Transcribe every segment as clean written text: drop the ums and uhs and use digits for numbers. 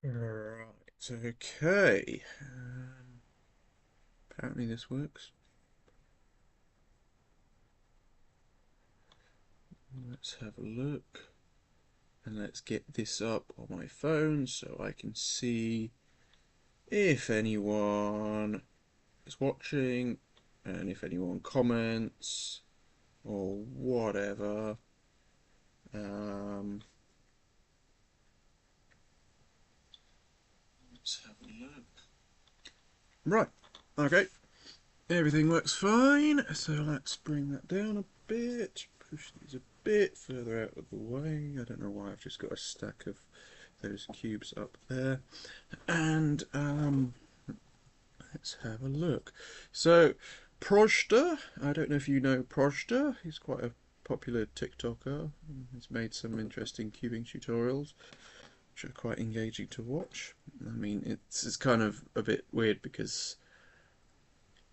Right, okay. Apparently this works. Let's have a look. And let's get this up on my phone so I can see if anyone is watching and if anyone comments or whatever. Um, let's have a look. Right, okay. Everything looks fine, so let's bring that down a bit, push these a bit further out of the way. I don't know why I've just got a stack of those cubes up there. And let's have a look. So, Projda, I don't know if you know Projda, he's quite a popular TikToker. He's made some interesting cubing tutorials, which are quite engaging to watch. I mean, it's kind of a bit weird because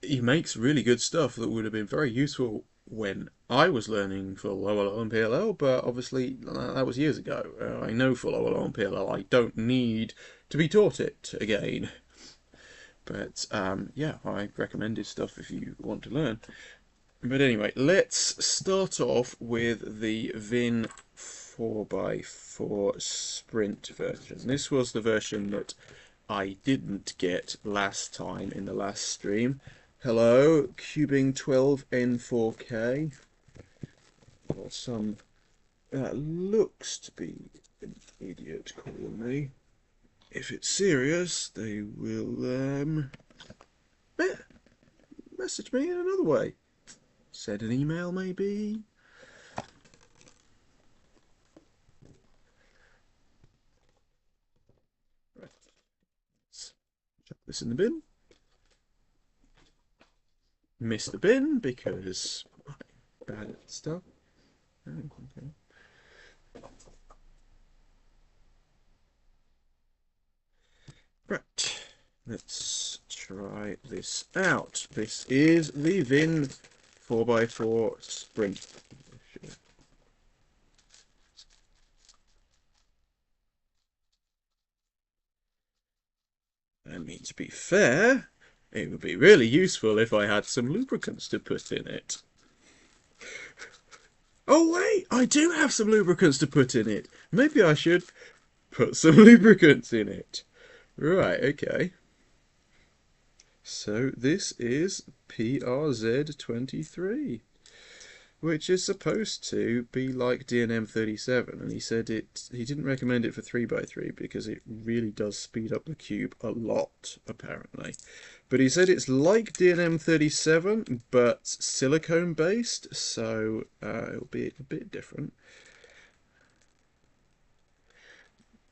he makes really good stuff that would have been very useful when I was learning full OLL and PLL, but obviously that was years ago. I know full OLL and PLL. I don't need to be taught it again. But yeah, I recommend his stuff if you want to learn. But anyway, let's start off with the Vin 4x4 Sprint version. This was the version that I didn't get last time in the last stream. Hello, Cubing 12N4K. Or some looks to be an idiot calling me. If it's serious, they will message me in another way. Send an email, maybe. Right, let's chuck this in the bin. Miss the bin because I'm bad at stuff. Oh, okay. Right, let's try this out. This is the Vin 4x4 Sprint. I mean, to be fair, it would be really useful if I had some lubricants to put in it. Oh wait, I do have some lubricants to put in it. Maybe I should put some lubricants in it. Right, okay. So this is PRZ23, which is supposed to be like DNM37, and he said he didn't recommend it for 3x3 because it really does speed up the cube a lot, apparently. But he said it's like DNM37 but silicone based, so it'll be a bit different.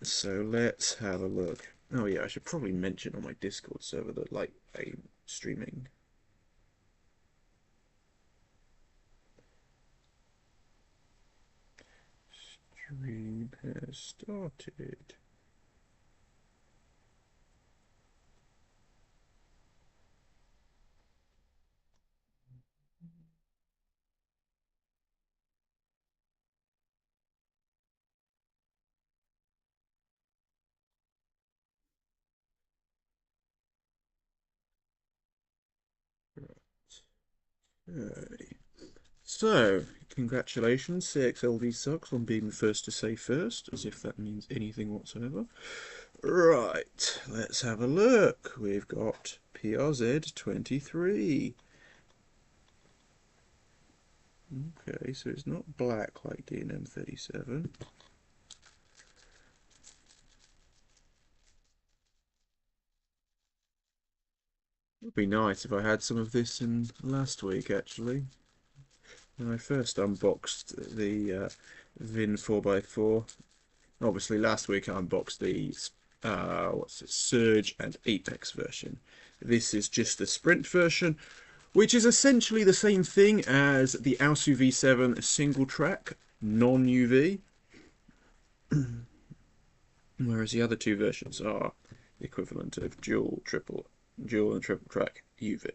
So let's have a look. Oh yeah, I should probably mention on my Discord server that like I'm streaming. Stream has started. Okay. So, congratulations, CXLV sucks on being the first to say first, as if that means anything whatsoever. Right, let's have a look. We've got PRZ23. Okay, so it's not black like DNM37. It would be nice if I had some of this in last week, actually. When I first unboxed the Vin 4x4, obviously last week I unboxed the what's it, Surge and Apex version. This is just the Sprint version, which is essentially the same thing as the Aosu V7 single track non-UV, whereas the other two versions are the equivalent of dual and triple track UV.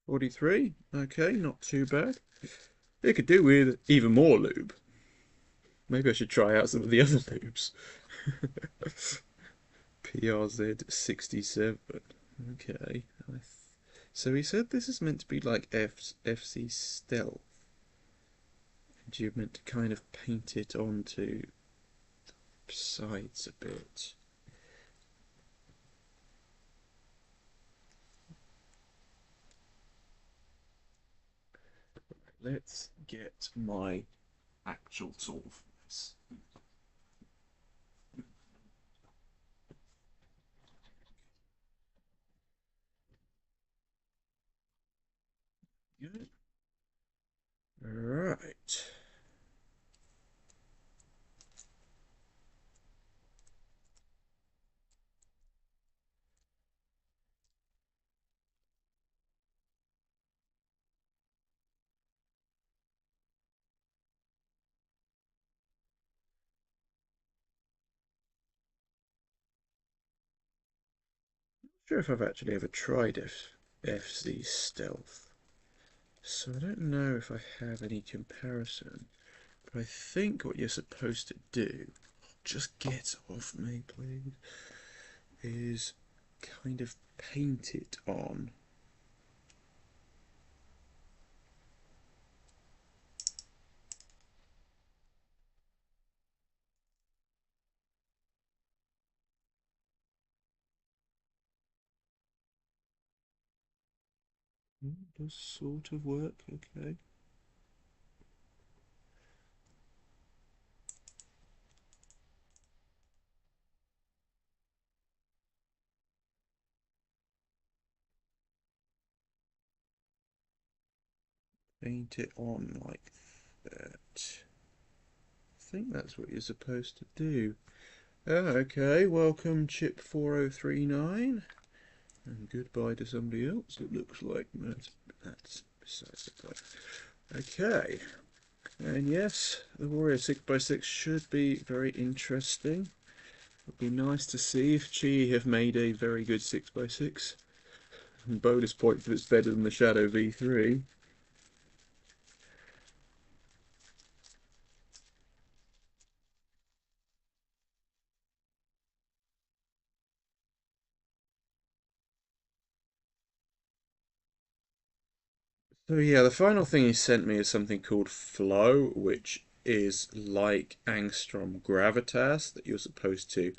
43. Okay, not too bad. It could do with even more lube. Maybe I should try out some of the other lubes. PRZ 67. Okay. So he said this is meant to be like FC Stealth. And you're meant to kind of paint it onto the sides a bit. Let's get my actual tool for this. Good. Right. Not sure if I've actually ever tried FC Stealth, so I don't know if I have any comparison. But I think what you're supposed to do, just get off me, please, is kind of paint it on. Does sort of work, okay. Paint it on like that. I think that's what you're supposed to do. Okay, welcome chip 4039. And goodbye to somebody else, it looks like. That's besides the point. Okay, and yes, the Warrior 6x6 should be very interesting. It would be nice to see if Chi have made a very good 6x6. And bonus point that it's better than the Shadow V3. So yeah, the final thing he sent me is something called Flow, which is like Angstrom Gravitas that you're supposed to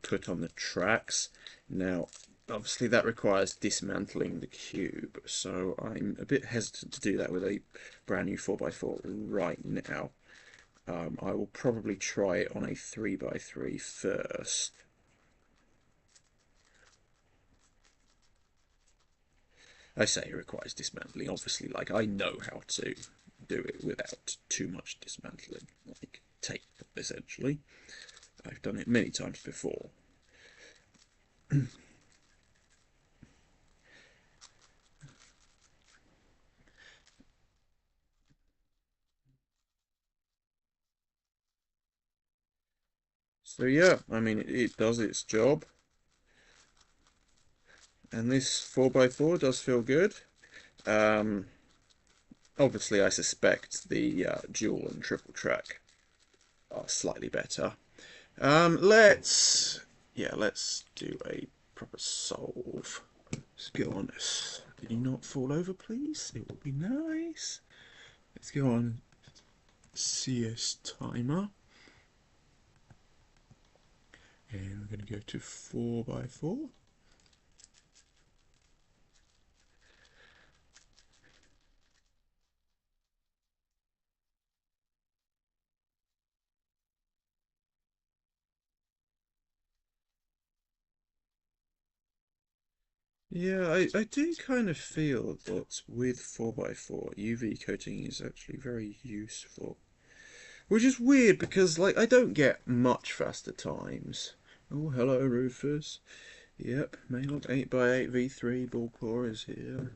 put on the tracks. Now, obviously that requires dismantling the cube, so I'm a bit hesitant to do that with a brand new 4x4 right now. I will probably try it on a 3x3 first. I say it requires dismantling. Obviously, like, I know how to do it without too much dismantling, like tape, essentially. I've done it many times before. So yeah, I mean, it does its job. And this 4x4 does feel good. Um, Obviously, I suspect the dual and triple track are slightly better. Let's do a proper solve. Let's go on this. Did you not fall over, please? It would be nice. Let's go on CS timer. And we're going to go to 4x4. Yeah, I do kind of feel that with 4x4, UV coating is actually very useful. Which is weird because, like, I don't get much faster times. Oh, hello, Rufus. Yep, MeiLong 8x8 V3 Bullclaw is here.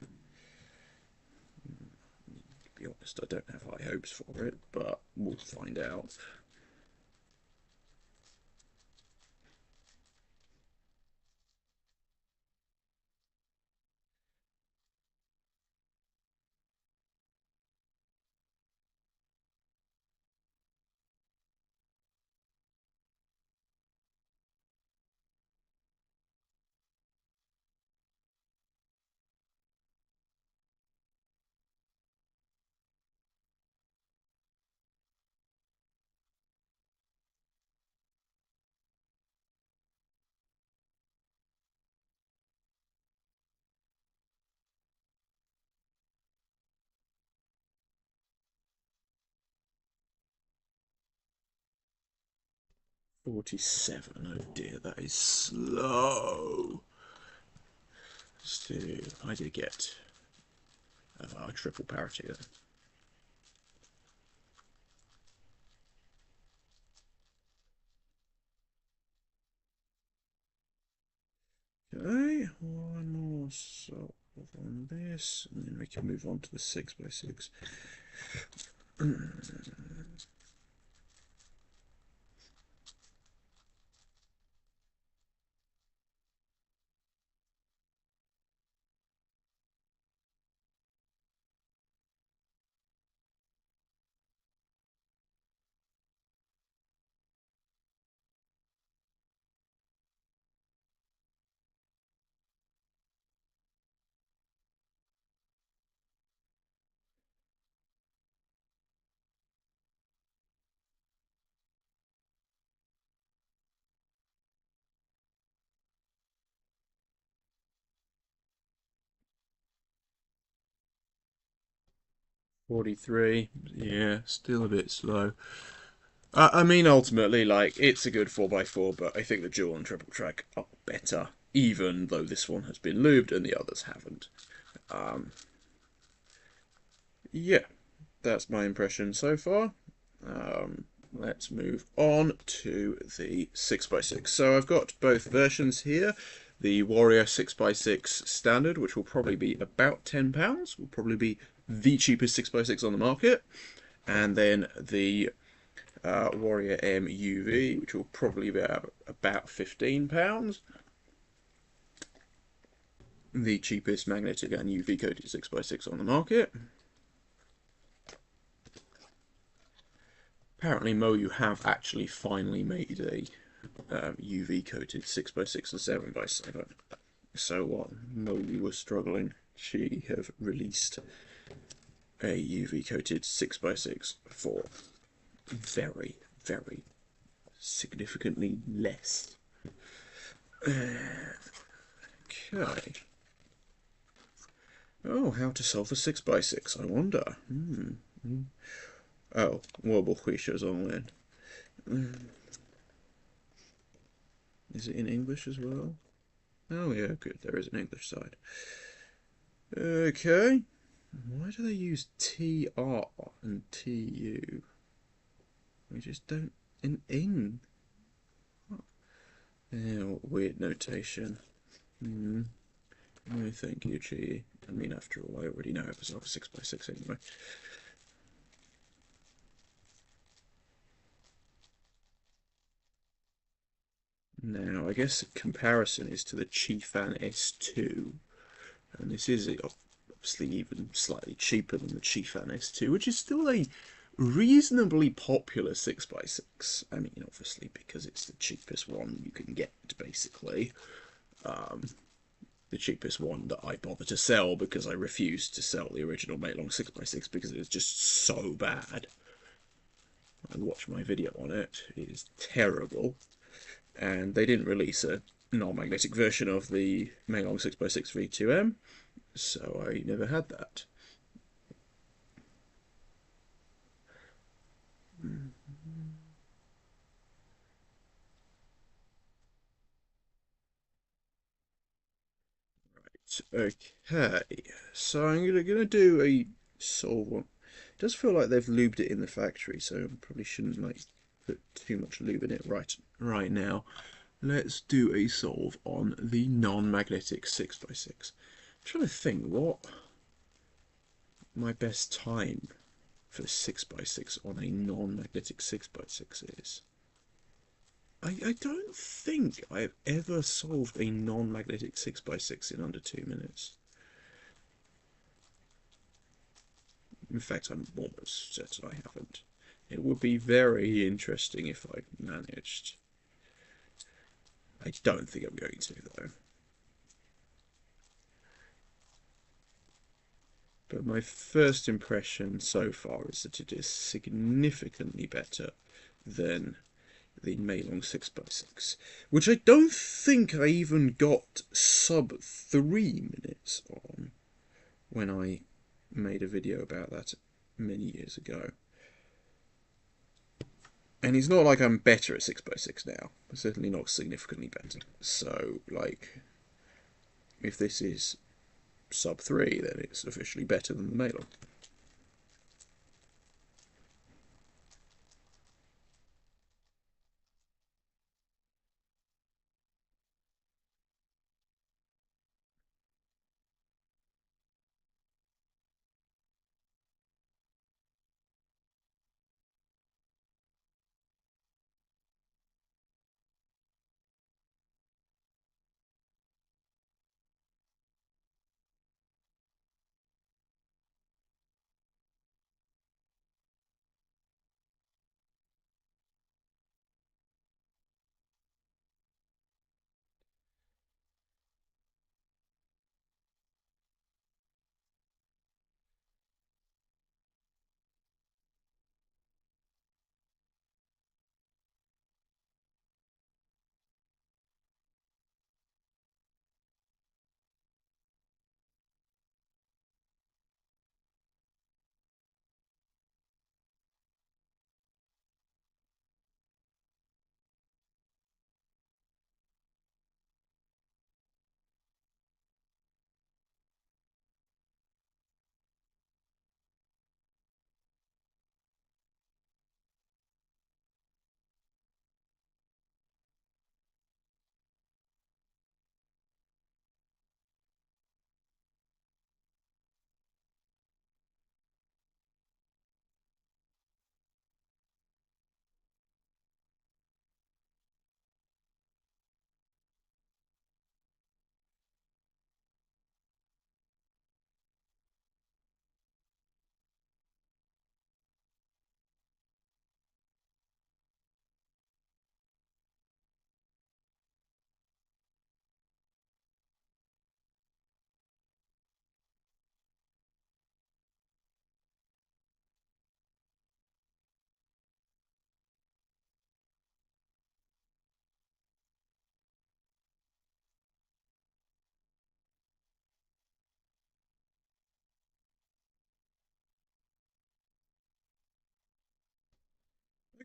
To be honest, I don't have high hopes for it, but we'll find out. 47. Oh dear, that is slow. So I did get a triple parity there. Okay, one more solve on this, and then we can move on to the 6x6. 43, yeah, still a bit slow. I mean, ultimately, like, it's a good 4x4, but I think the dual and triple track are better, even though this one has been lubed and the others haven't. Yeah, that's my impression so far. Let's move on to the 6x6. So I've got both versions here. The Warrior 6x6 Standard, which will probably be about £10, will probably be the cheapest 6x6 on the market. And then the Warrior M UV, which will probably be about £15. The cheapest magnetic and UV coated 6x6 on the market. Apparently MeiLong have actually finally made a UV coated 6x6 and 7x7. So what? MeiLong was struggling. She have released a UV coated 6x6 for very, very significantly less. Okay. Oh, how to solve a 6x6, I wonder. Oh, Wobble-Huisha's online. Is it in English as well? Oh yeah, good, there is an English side. Okay. Why do they use TR and TU? We just don't... in. Oh, weird notation. No, thank you, G. I mean, after all, I already know how to solve a 6x6 anyway. Now, I guess comparison is to the Qifan S2, and this is obviously even slightly cheaper than the Qifan S2, which is still a reasonably popular 6x6. I mean, obviously, because it's the cheapest one you can get, basically. The cheapest one that I bother to sell, because I refused to sell the original MeiLong 6x6 because it was just so bad. I watched my video on it. It is terrible. And they didn't release a non-magnetic version of the MeiLong 6x6 V2M, so I never had that. Right, okay, so I'm gonna do a solve one. It does feel like they've lubed it in the factory, so I probably shouldn't like put too much lube in it right now. Let's do a solve on the non-magnetic 6x6. I'm trying to think what my best time for 6x6 on a non-magnetic 6x6 is. I don't think I've ever solved a non-magnetic 6x6 in under 2 minutes. In fact, I'm almost certain I haven't. It would be very interesting if I managed. I don't think I'm going to, though. But my first impression so far is that it is significantly better than the MeiLong 6x6, which I don't think I even got sub 3 minutes on when I made a video about that many years ago. And it's not like I'm better at 6x6 now. I'm certainly not significantly better. So, like, if this is sub 3, then it's officially better than the MeiLong.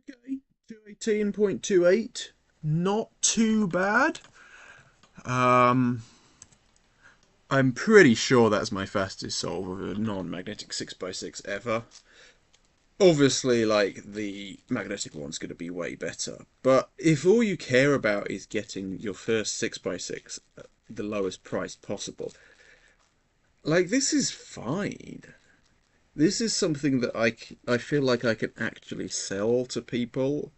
Okay, 218.28. Not too bad. Um, I'm pretty sure that's my fastest solve of a non-magnetic 6x6 ever. Obviously, like, the magnetic one's going to be way better. But if all you care about is getting your first 6x6 at the lowest price possible, like, this is fine. This is something that I feel like I can actually sell to people.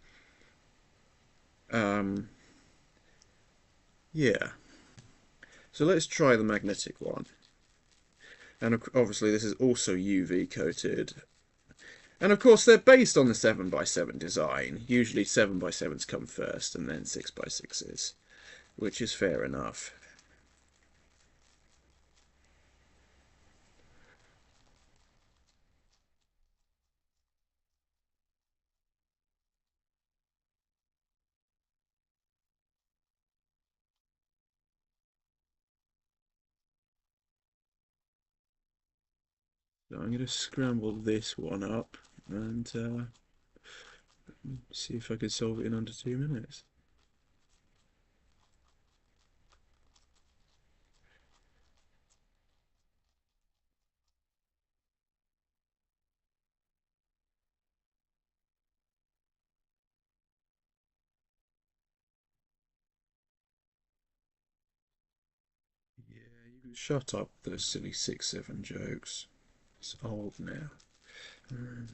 Um, yeah. So let's try the magnetic one. And obviously this is also UV coated. And of course they're based on the 7x7 design. Usually 7x7s come first and then 6x6s, which is fair enough. So I'm going to scramble this one up and see if I can solve it in under 2 minutes. Yeah, you can shut up those silly 6-7 jokes. It's old now. Mm.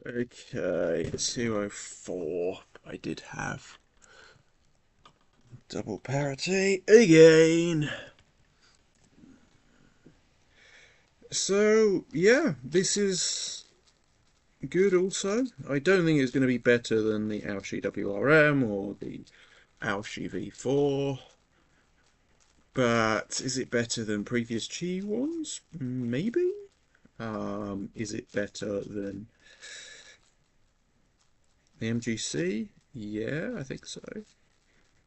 Okay, 204. I did have double parity again. So, yeah, this is good also. I don't think it's going to be better than the Aoshi WRM or the Aoshi V4. But is it better than previous Qi ones? Maybe. Is it better than the MGC? Yeah, I think so.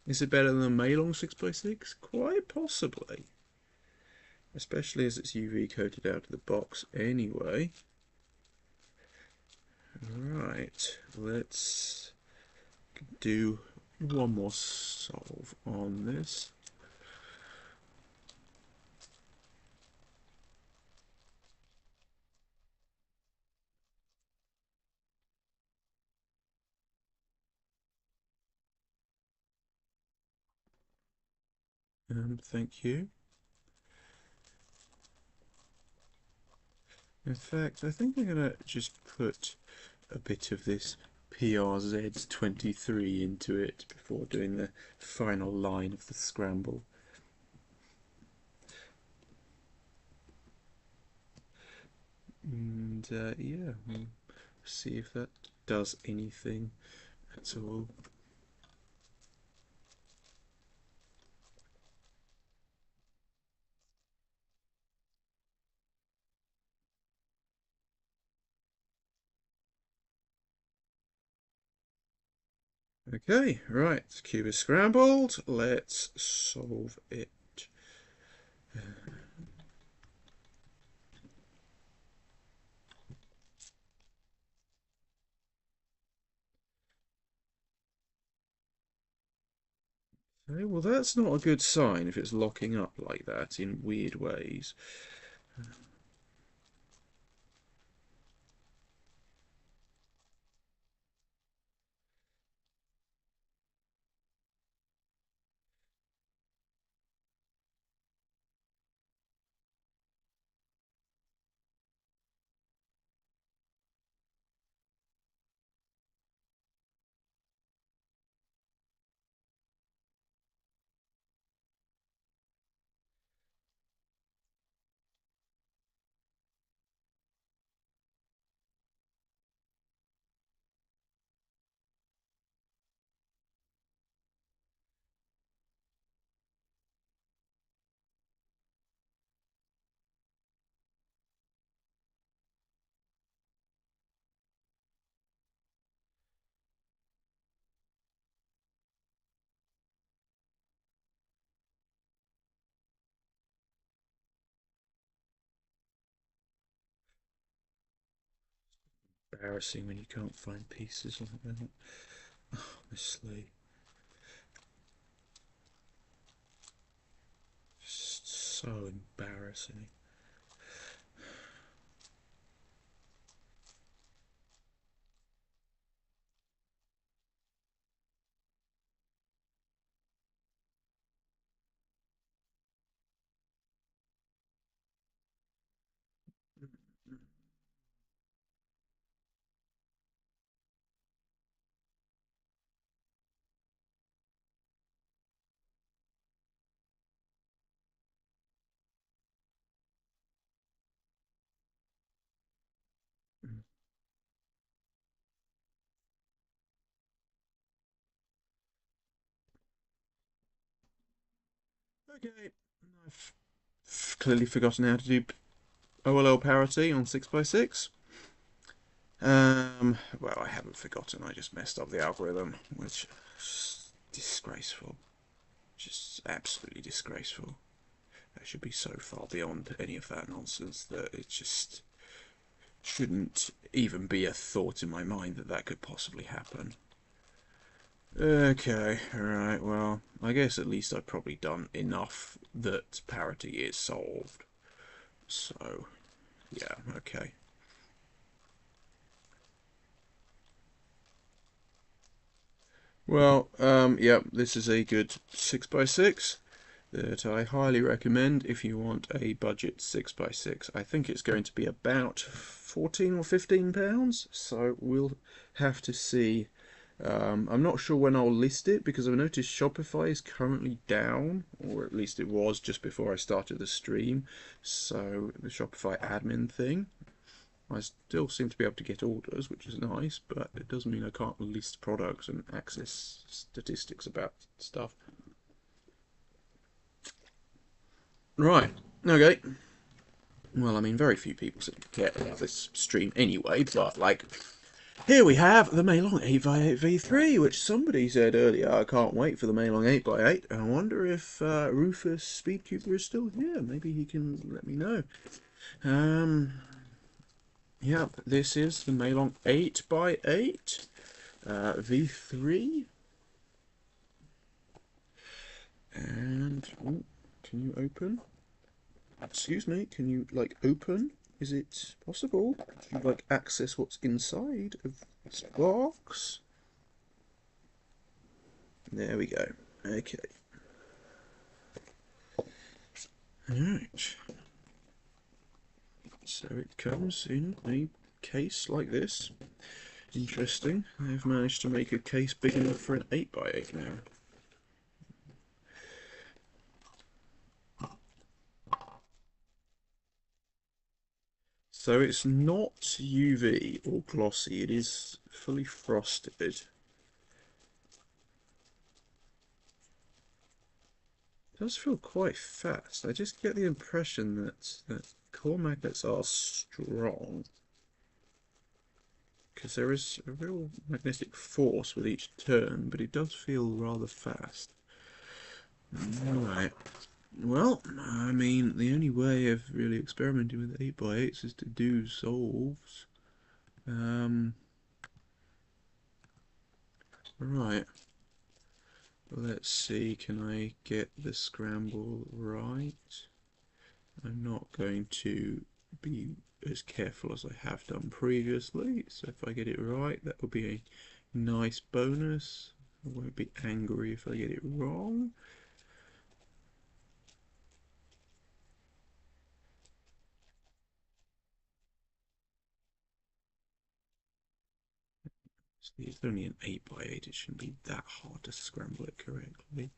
Is it better than the MeiLong 6x6? Quite possibly. Especially as it's UV coated out of the box anyway. Right, let's do one more solve on this. Thank you. In fact, I think I'm going to just put a bit of this PRZ23 into it before doing the final line of the scramble. And yeah, we'll see if that does anything at all. Okay, right, cube is scrambled. Let's solve it. Okay, well, that's not a good sign if it's locking up like that in weird ways. Embarrassing when you can't find pieces like that. Honestly. Just so embarrassing. Okay, I've clearly forgotten how to do OLL parity on 6x6. Well, I haven't forgotten, I just messed up the algorithm, which is disgraceful. Just absolutely disgraceful. I should be so far beyond any of that nonsense that it just shouldn't even be a thought in my mind that that could possibly happen. Okay, right, well, I guess at least I've probably done enough that parity is solved. So, yeah, okay. Well, yeah, this is a good 6x6. that I highly recommend if you want a budget 6x6. I think it's going to be about 14 or 15 pounds, so we'll have to see. I'm not sure when I'll list it because I've noticed Shopify is currently down, or at least it was just before I started the stream. So the Shopify admin thing, I still seem to be able to get orders, which is nice, but it doesn't mean I can't list products and access statistics about stuff. Right, okay. Well, I mean, very few people care about this stream anyway, but like, here we have the MeiLong 8x8 V3, which somebody said earlier, I can't wait for the MeiLong 8x8. I wonder if Rufus Speedcuber is still here. Maybe he can let me know. Yep, this is the MeiLong 8x8 V3. And, ooh, can you open? Excuse me, can you, like, open? Is it possible to, like, access what's inside of this box? There we go. Okay. Alright. So it comes in a case like this. Interesting. They've managed to make a case big enough for an 8x8 now. So it's not UV or glossy, it is fully frosted. It does feel quite fast. I just get the impression that core magnets are strong, because there is a real magnetic force with each turn, but it does feel rather fast. Right. Well, I mean, the only way of really experimenting with 8x8s is to do solves. Right. Let's see, can I get the scramble right? I'm not going to be as careful as I have done previously, so if I get it right, that will be a nice bonus. I won't be angry if I get it wrong. See, it's only an 8x8, it shouldn't be that hard to scramble it correctly.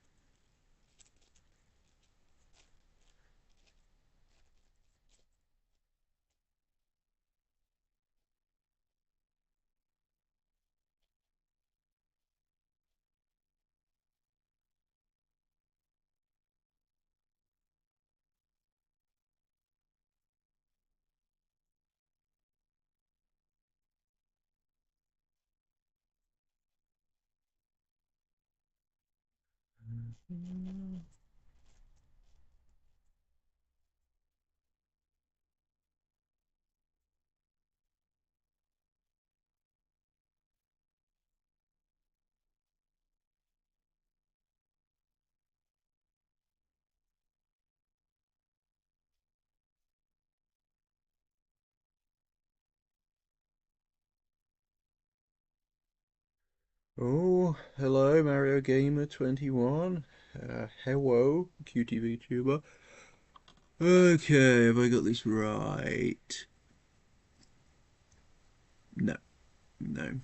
Oh, hello Mario Gamer 21. Hello, cutie VTuber. Okay, have I got this right? No, no.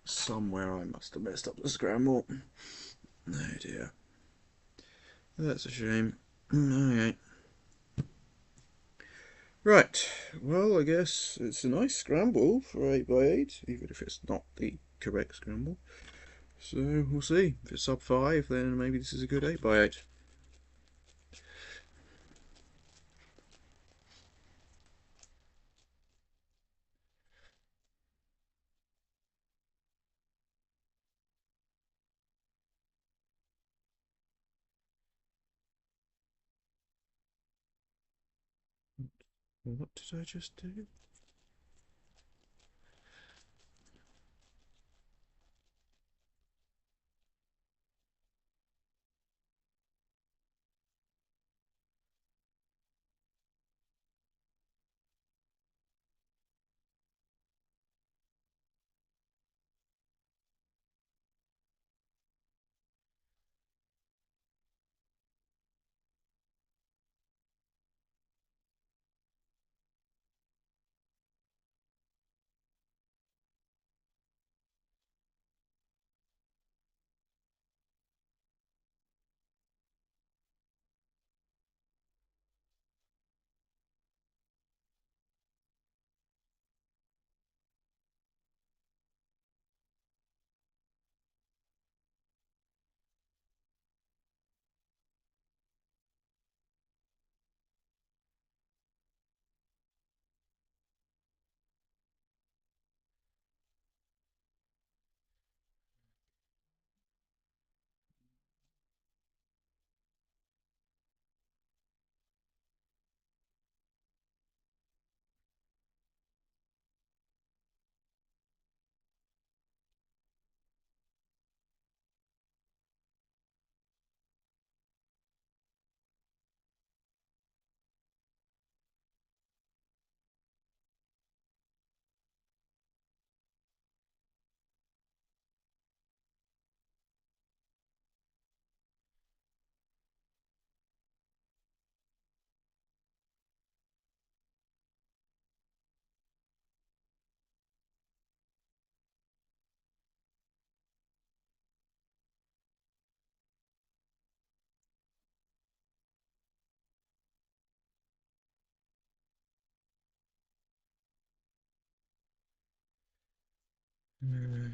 Somewhere I must have messed up the scramble. Oh dear. That's a shame. Okay. Right, well, I guess it's a nice scramble for 8x8, even if it's not the correct scramble. So we'll see. If it's sub 5, then maybe this is a good 8x8. What did I just do? Mm.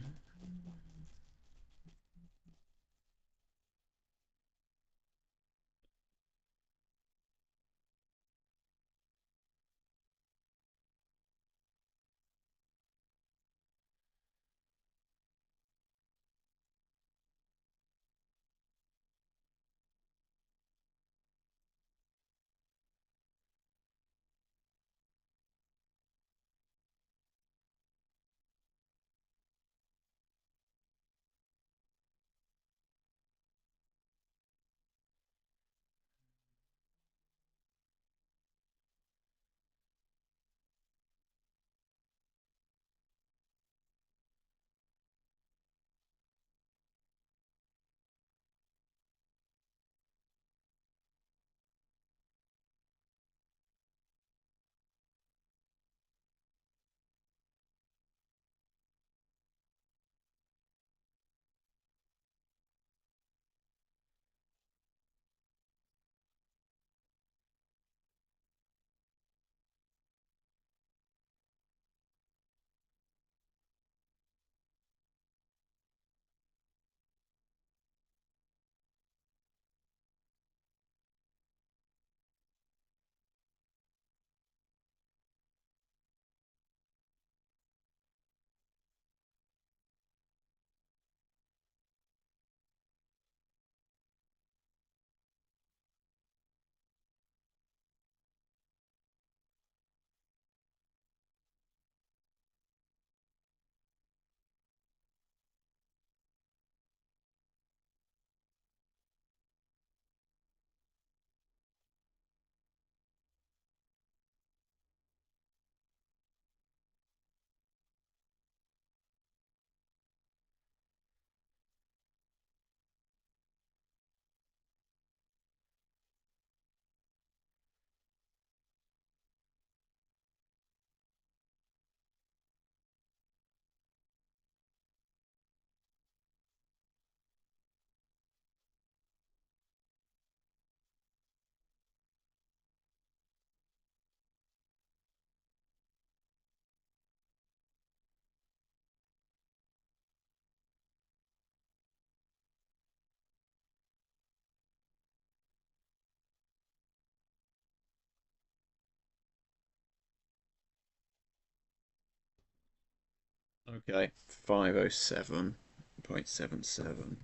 Okay, 507.77.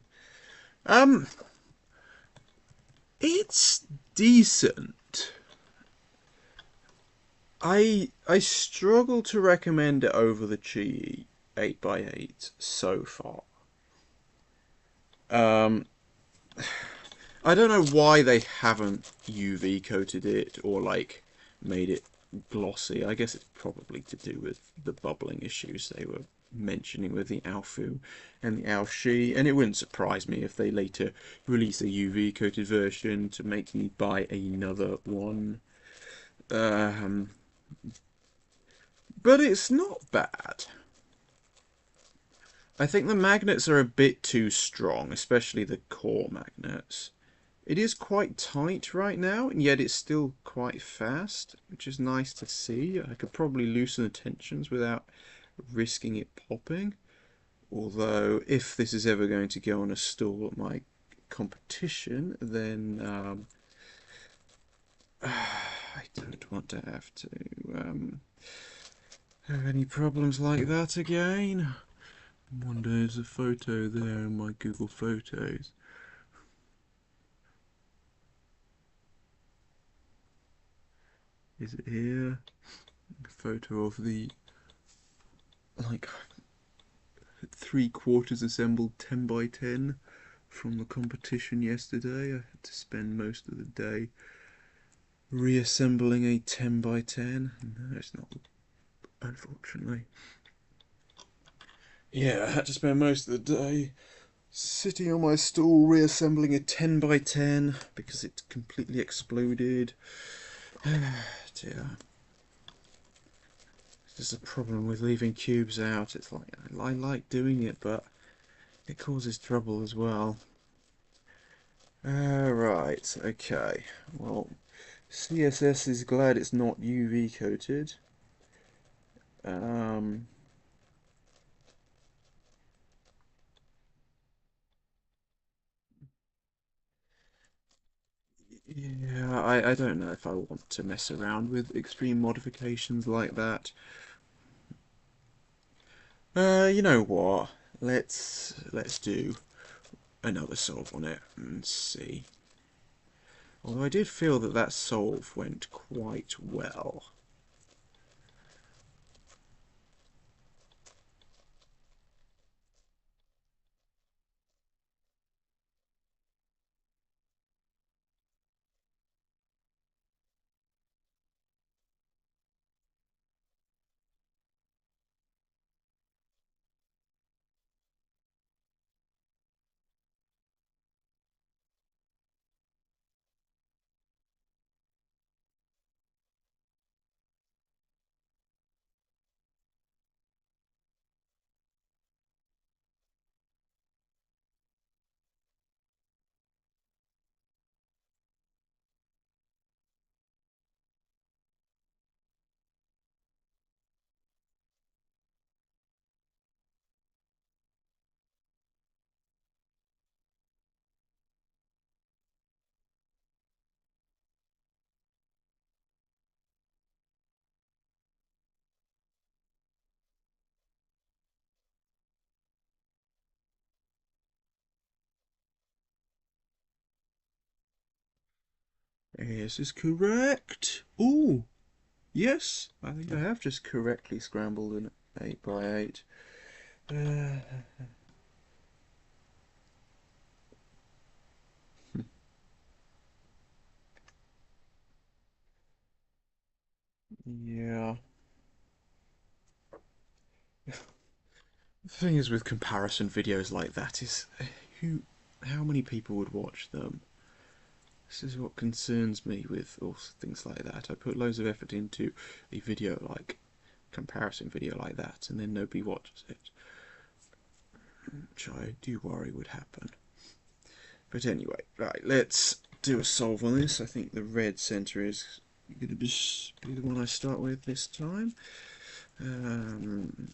Um, it's decent. I struggle to recommend it over the Chi 8x8 so far. Um, I don't know why they haven't UV coated it or like made it glossy. I guess it's probably to do with the bubbling issues they were mentioning with the Alfu and the Alshi, and it wouldn't surprise me if they later release a UV coated version to make me buy another one. Um, but it's not bad. I think the magnets are a bit too strong, especially the core magnets. It is quite tight right now, and yet it's still quite fast, which is nice to see. I could probably loosen the tensions without risking it popping. Although, if this is ever going to go on a stall at my competition, then I don't want to have to have any problems like that again. I wonder, there's a photo there in my Google Photos. Is it here? A photo of the like 3/4 assembled 10x10 from the competition yesterday. I had to spend most of the day reassembling a 10x10. No, it's not, unfortunately. Yeah, I had to spend most of the day sitting on my stool reassembling a 10x10 because it completely exploded. Dear. It's just a problem with leaving cubes out. It's like, I like doing it, but it causes trouble as well. Right, okay. Well, CSS is glad it's not UV coated. Um, Yeah, I don't know if I want to mess around with extreme modifications like that. You know what? Let's do another solve on it and see. Although I did feel that that solve went quite well. This is correct. Ooh, yes, I think I have just correctly scrambled an 8 by 8. Uh, yeah. The thing is with comparison videos like that is who, how many people would watch them? This is what concerns me with all things like that. I put loads of effort into a video like comparison video like that, and then nobody watches it, which I do worry would happen. But anyway, right, let's do a solve on this. I think the red centre is going to be the one I start with this time. Um,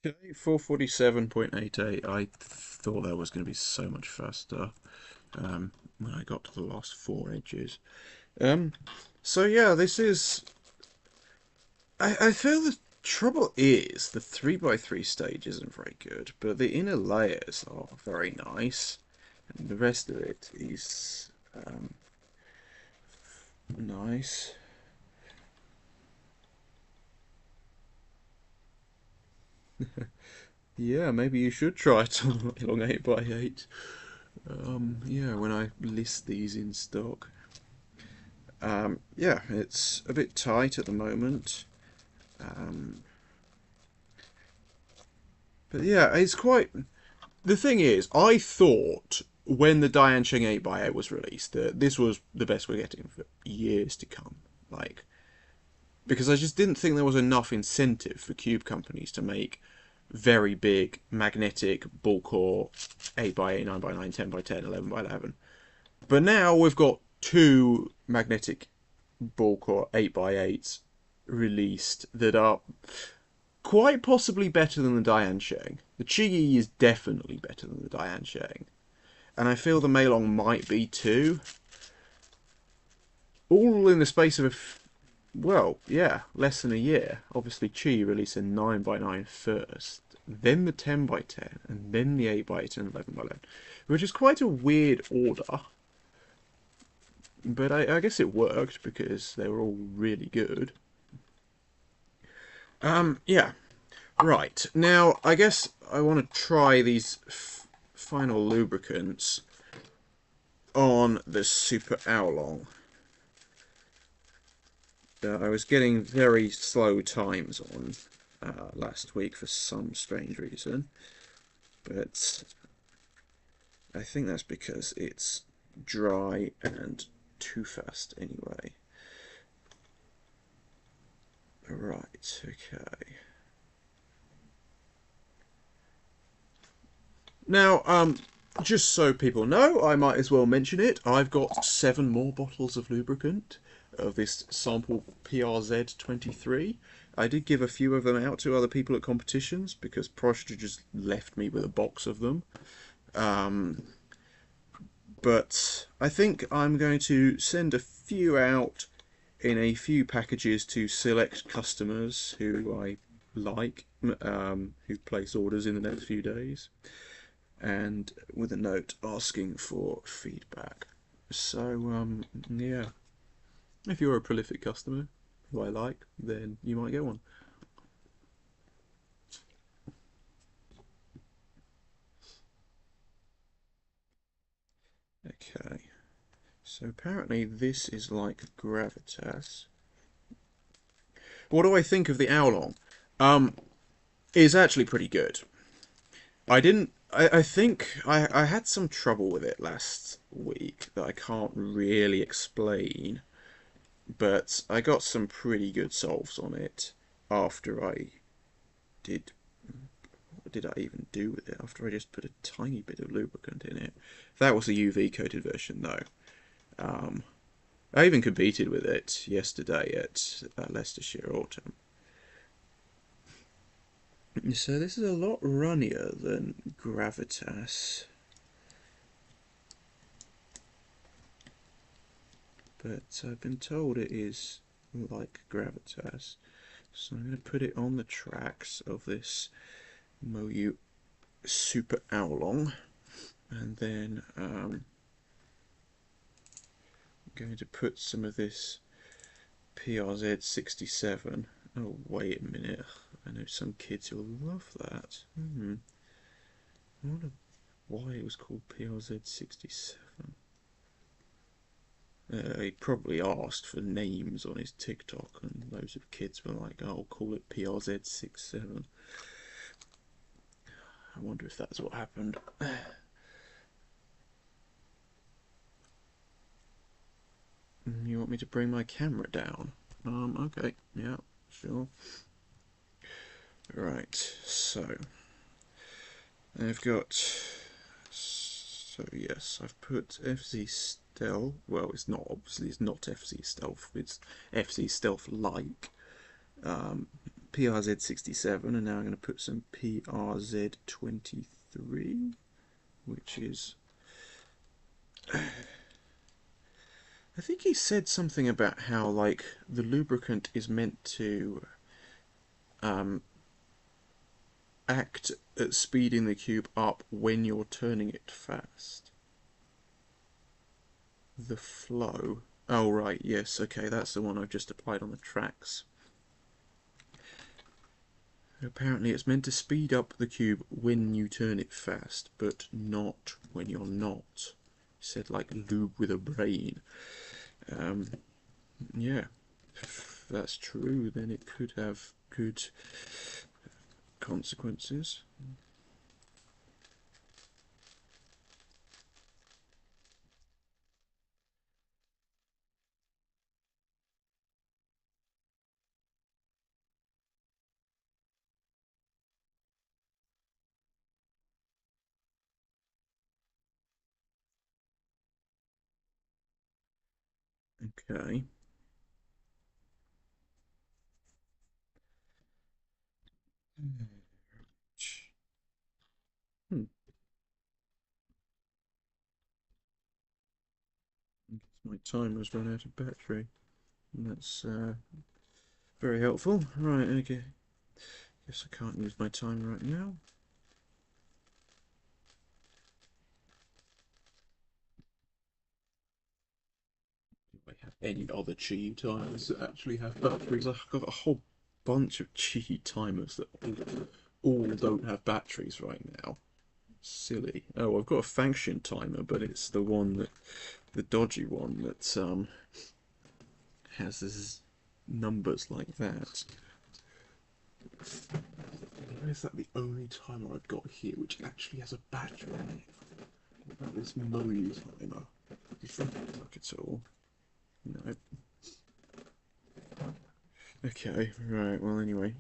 Okay, 447.88. I thought that was going to be so much faster when I got to the last 4 edges. Um, so yeah, this is. I feel the trouble is the 3x3 stage isn't very good, but the inner layers are very nice, and the rest of it is nice. Yeah, maybe you should try it on MeiLong 8x8. Yeah, when I list these in stock. Yeah, it's a bit tight at the moment. Um, but yeah, it's quite. The thing is, I thought when the Diancheng 8x8 was released that this was the best we're getting for years to come. Like, because I just didn't think there was enough incentive for cube companies to make very big magnetic ball core 8x8, 9x9, 10x10, 11x11. But now we've got two magnetic ball core 8x8s released that are quite possibly better than the Diancheng. The Qi is definitely better than the Diancheng. And I feel the MeiLong might be too. All in the space of well, yeah, less than a year. Obviously, Qi released a 9x9 first, then the 10x10, and then the 8x8 and 11x11, which is quite a weird order. But I guess it worked because they were all really good. Yeah. Right. Now, I guess I want to try these final lubricants on the Super Oolong. I was getting very slow times on last week for some strange reason, but I think that's because it's dry and too fast anyway. Right, okay. Now, just so people know, I might as well mention it. I've got 7 more bottles of lubricant of this sample PRZ23. I did give a few of them out to other people at competitions because Proshta just left me with a box of them. But I think I'm going to send a few out in a few packages to select customers who I like, who place orders in the next few days, and with a note asking for feedback. So, yeah, if you're a prolific customer who I like, then you might get one. Okay, so apparently this is like gravitas. What do I think of the Oolong? It's actually pretty good. I didn't. I think I had some trouble with it last week that I can't really explain, but I got some pretty good solves on it after I did. What did I even do with it? After I just put a tiny bit of lubricant in it. That was the UV coated version, though. I even competed with it yesterday at Leicestershire Autumn. So this is a lot runnier than Gravitas. But I've been told it is like Gravitas. So I'm going to put it on the tracks of this Moyu Super Oolong. And then I'm going to put some of this PRZ67. Oh, wait a minute. I know some kids will love that. I wonder why it was called PRZ67. He probably asked for names on his TikTok, and loads of kids were like, "Oh, call it PRZ67." I wonder if that's what happened. You want me to bring my camera down? Okay, yeah, sure. Right, so I've got. So yes, I've put FZ Stealth. Well, it's not FZ Stealth. It's FZ Stealth like. PRZ67, and now I'm going to put some PRZ23, which is, I think he said something about how like the lubricant is meant to um, act at speeding the cube up when you're turning it fast. The flow. Oh right, yes, okay, that's the one I've just applied on the tracks. Apparently it's meant to speed up the cube when you turn it fast, but not when you're not. He said like lube with a brain. Um, yeah, if that's true, then it could have good consequences. Okay. Hmm. I guess my timer's run out of battery. And that's very helpful. Right, okay. Guess I can't use my timer right now. Do I have any other Qi timers that actually have batteries? I've got a whole bunch of Qi timers that all don't have batteries right now. Silly. Oh, I've got a function timer, but it's the one that, the dodgy one that has this numbers like that. Why is that the only timer I've got here which actually has a battery in it? What about this Moe timer? Does that work at all? No. Okay, right, well anyway.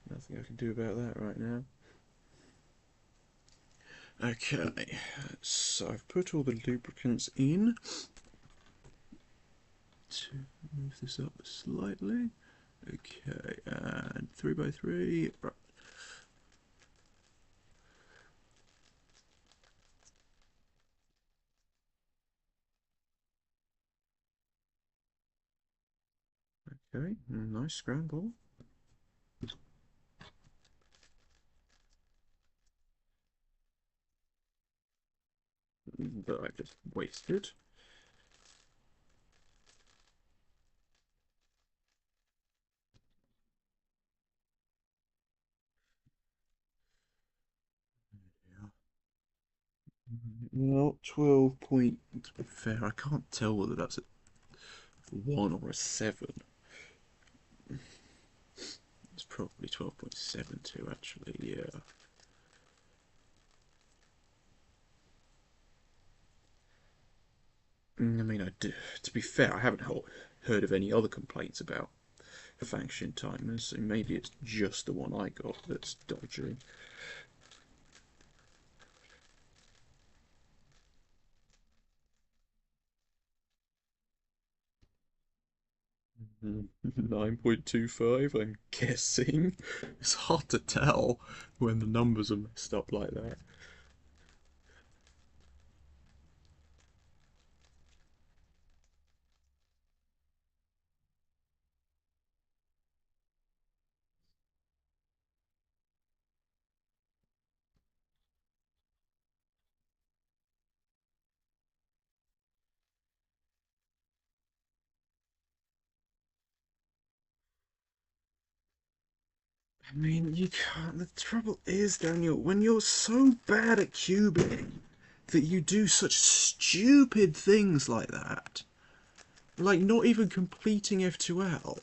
Nothing I can do about that right now. Okay, so I've put all the lubricants in. To move this up slightly. Okay, and 3x3. Right. Okay, nice scramble. That I just wasted. Yeah. Well, 12 point. To be fair, I can't tell whether that's a 1 or a 7. It's probably 12.72 actually, yeah. I mean, to be fair, I haven't heard of any other complaints about function timers, so maybe it's just the one I got that's dodgy. 9.25, I'm guessing. It's hard to tell when the numbers are messed up like that. I mean, you can't. The trouble is, Daniel, when you're so bad at cubing that you do such stupid things like that, like not even completing F2L,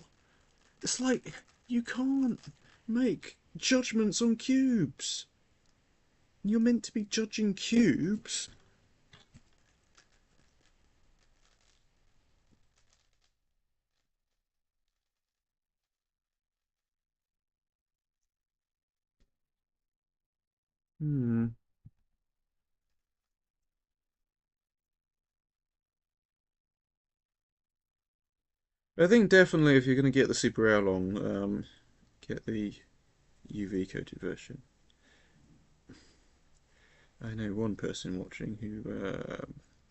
it's like you can't make judgments on cubes. You're meant to be judging cubes. Hmm. I think definitely if you're going to get the Super MeiLong, get the UV coated version. I know one person watching who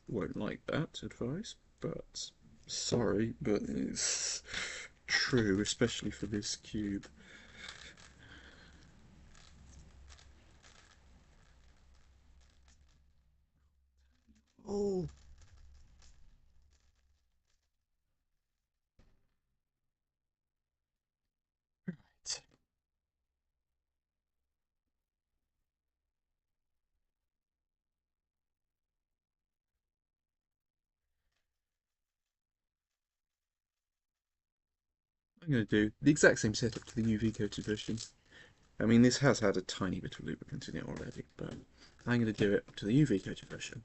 won't like that advice, but sorry, but it's true, especially for this cube. Oh, right. I'm going to do the exact same setup to the UV coated version. I mean, this has had a tiny bit of lubricant in it already, but I'm going to do it to the UV coated version.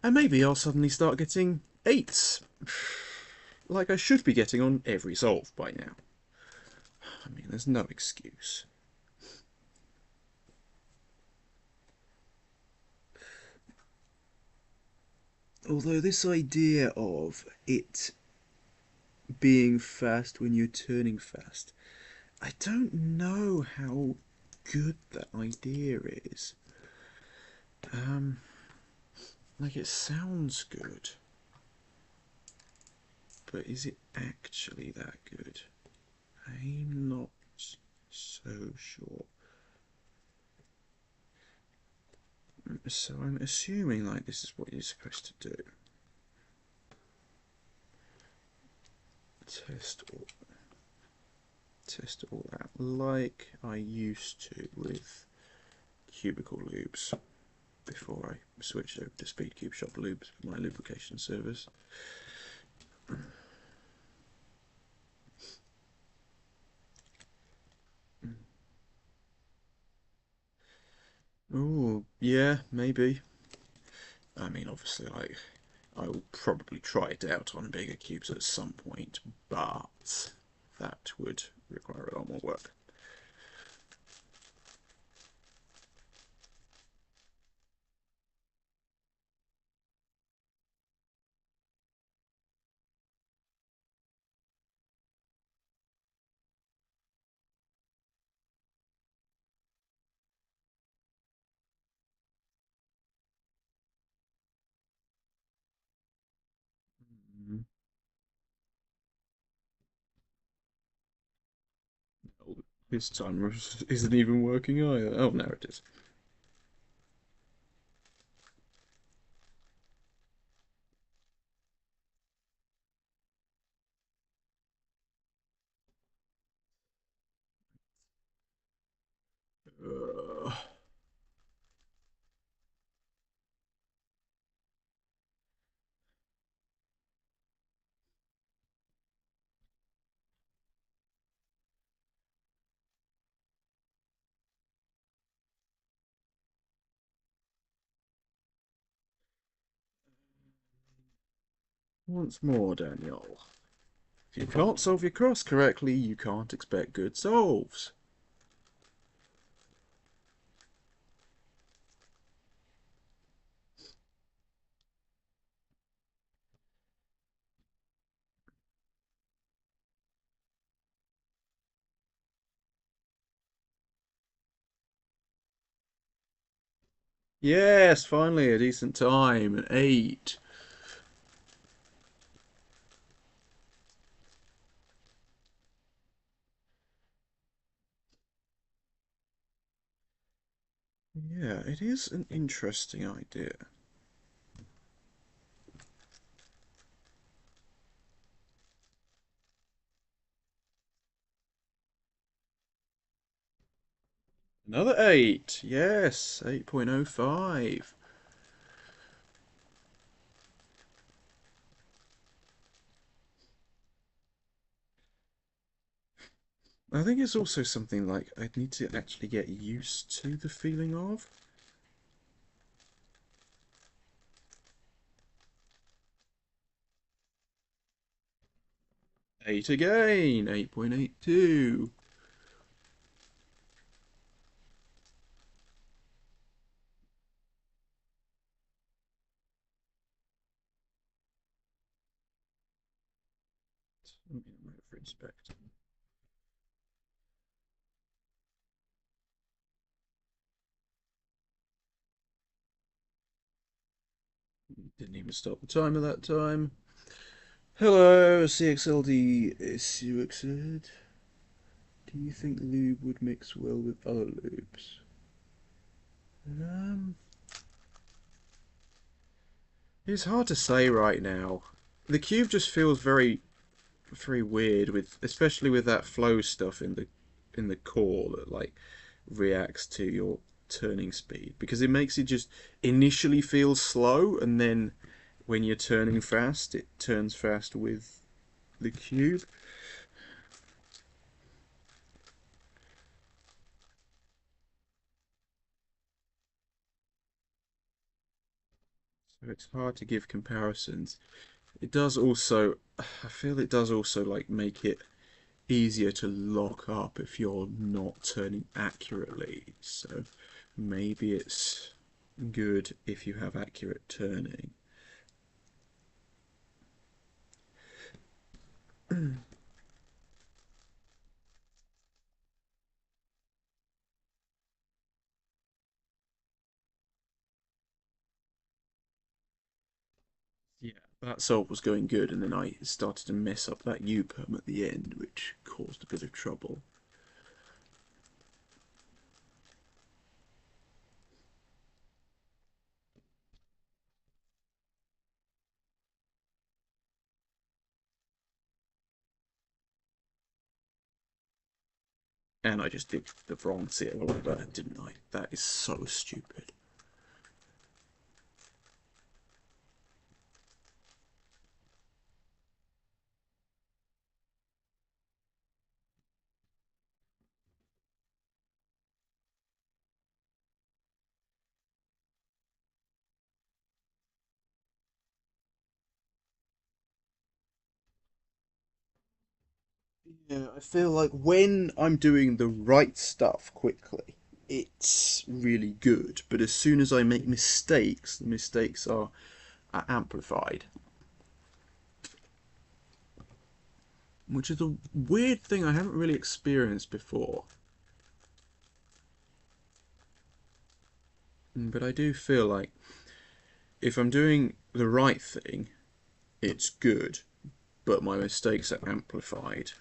And maybe I'll suddenly start getting 8s, like I should be getting on every solve by now. I mean, there's no excuse. Although this idea of it being fast when you're turning fast, I don't know how good that idea is. Um, like it sounds good, but is it actually that good? I'm not so sure. So I'm assuming like this is what you're supposed to do. Test all that like I used to with cubicle lubes before I switched over to Speed Cube Shop Lubes for my lubrication service. Oh, yeah, maybe. I mean, obviously, like, I will probably try it out on bigger cubes at some point, but that would require a lot more work. Mm. Oh, this timer isn't even working either. Oh, now it is. Uh, once more, Daniel. If you can't solve your cross correctly, you can't expect good solves. 'Yes, finally a decent time. An 8. Yeah, it is an interesting idea. Another 8. Yes, 8.05. I think it's also something like I'd need to actually get used to the feeling of. 8 again, 8.82. Motor inspector. Didn't even stop the timer that time. Hello, CXLD Suexed. Do you think lube would mix well with other lubes? Um, it's hard to say right now. The cube just feels very weird with, especially with that flow stuff in the core that like reacts to your turning speed, because it makes it just initially feel slow, and then when you're turning fast, it turns fast with the cube. So it's hard to give comparisons. It does also, I feel it does also like make it easier to lock up if you're not turning accurately. So maybe it's good if you have accurate turning. Yeah, that salt was going good, and then I started to mess up that U-perm at the end, which caused a bit of trouble. And I just did the wrong serial number, didn't I? That is so stupid. Yeah, I feel like when I'm doing the right stuff quickly, it's really good. But as soon as I make mistakes, the mistakes are amplified. Which is a weird thing I haven't really experienced before. But I do feel like if I'm doing the right thing, it's good, but my mistakes are amplified.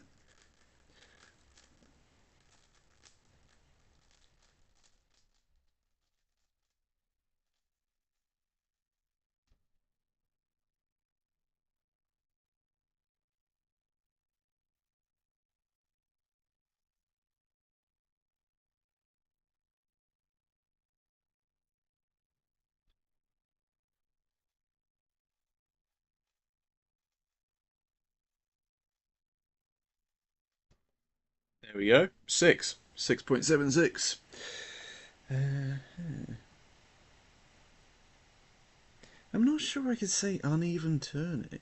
There we go. 6. 6.76. Uh, I'm not sure I could say uneven turning.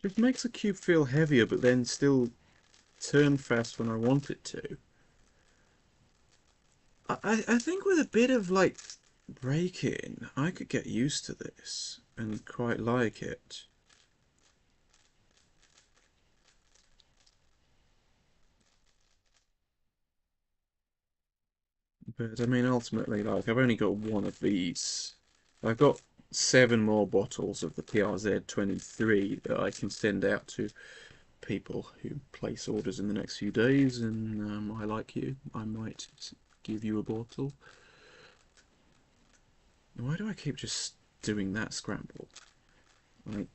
It makes the cube feel heavier, but then still turn fast when I want it to. I think with a bit of like braking, I could get used to this and quite like it. But I mean, ultimately, like I've only got one of these. I've got 7 more bottles of the PRZ 23 that I can send out to people who place orders in the next few days, and I like you. I might give you a bottle. Why do I keep just doing that scramble? Like,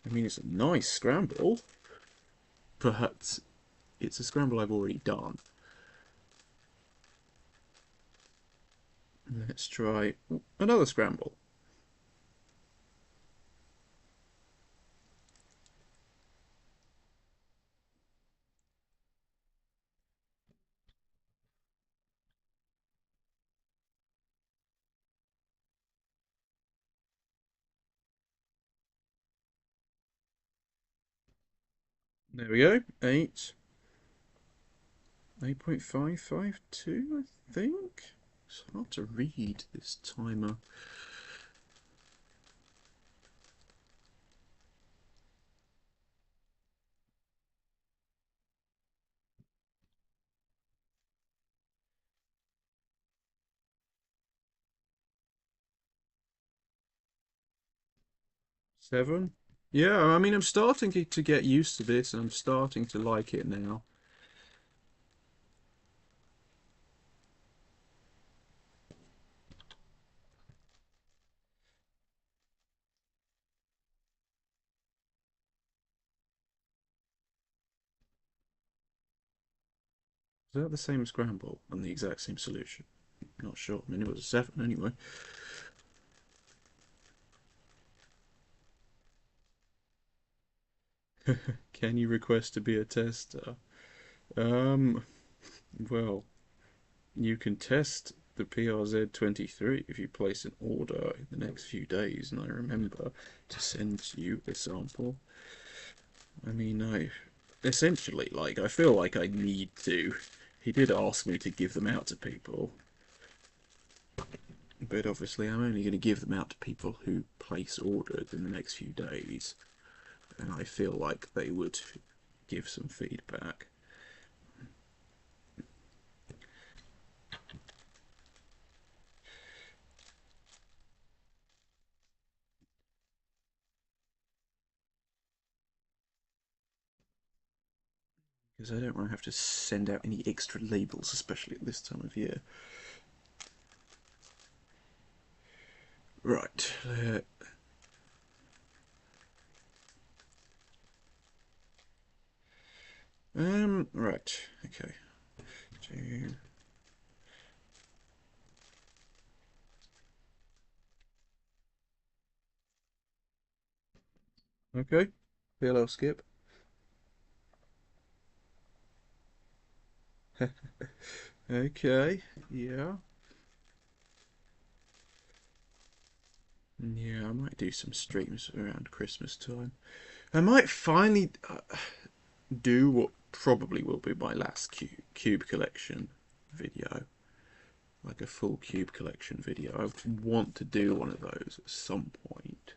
I mean, it's a nice scramble, but it's a scramble I've already done. Let's try another scramble. There we go. 8. 8.552, I think. It's hard to read this timer. Seven? Yeah, I mean, I'm starting to get used to this, and I'm starting to like it now. Is that the same scramble and the exact same solution? Not sure. I mean, it was a 7 anyway. Can you request to be a tester? Um, well, you can test the PRZ-23 if you place an order in the next few days, and I remember to send you a sample. I mean, I essentially, like, I feel like I need to. He did ask me to give them out to people, but obviously I'm only going to give them out to people who place orders in the next few days, and I feel like they would give some feedback. Because I don't want to have to send out any extra labels, especially at this time of year. Right. Right. Okay. Two. Okay. PLL skip. Okay. Yeah. Yeah, I might do some streams around Christmas time. I might finally do what probably will be my last cube collection video. Like a full cube collection video. I want to do one of those at some point.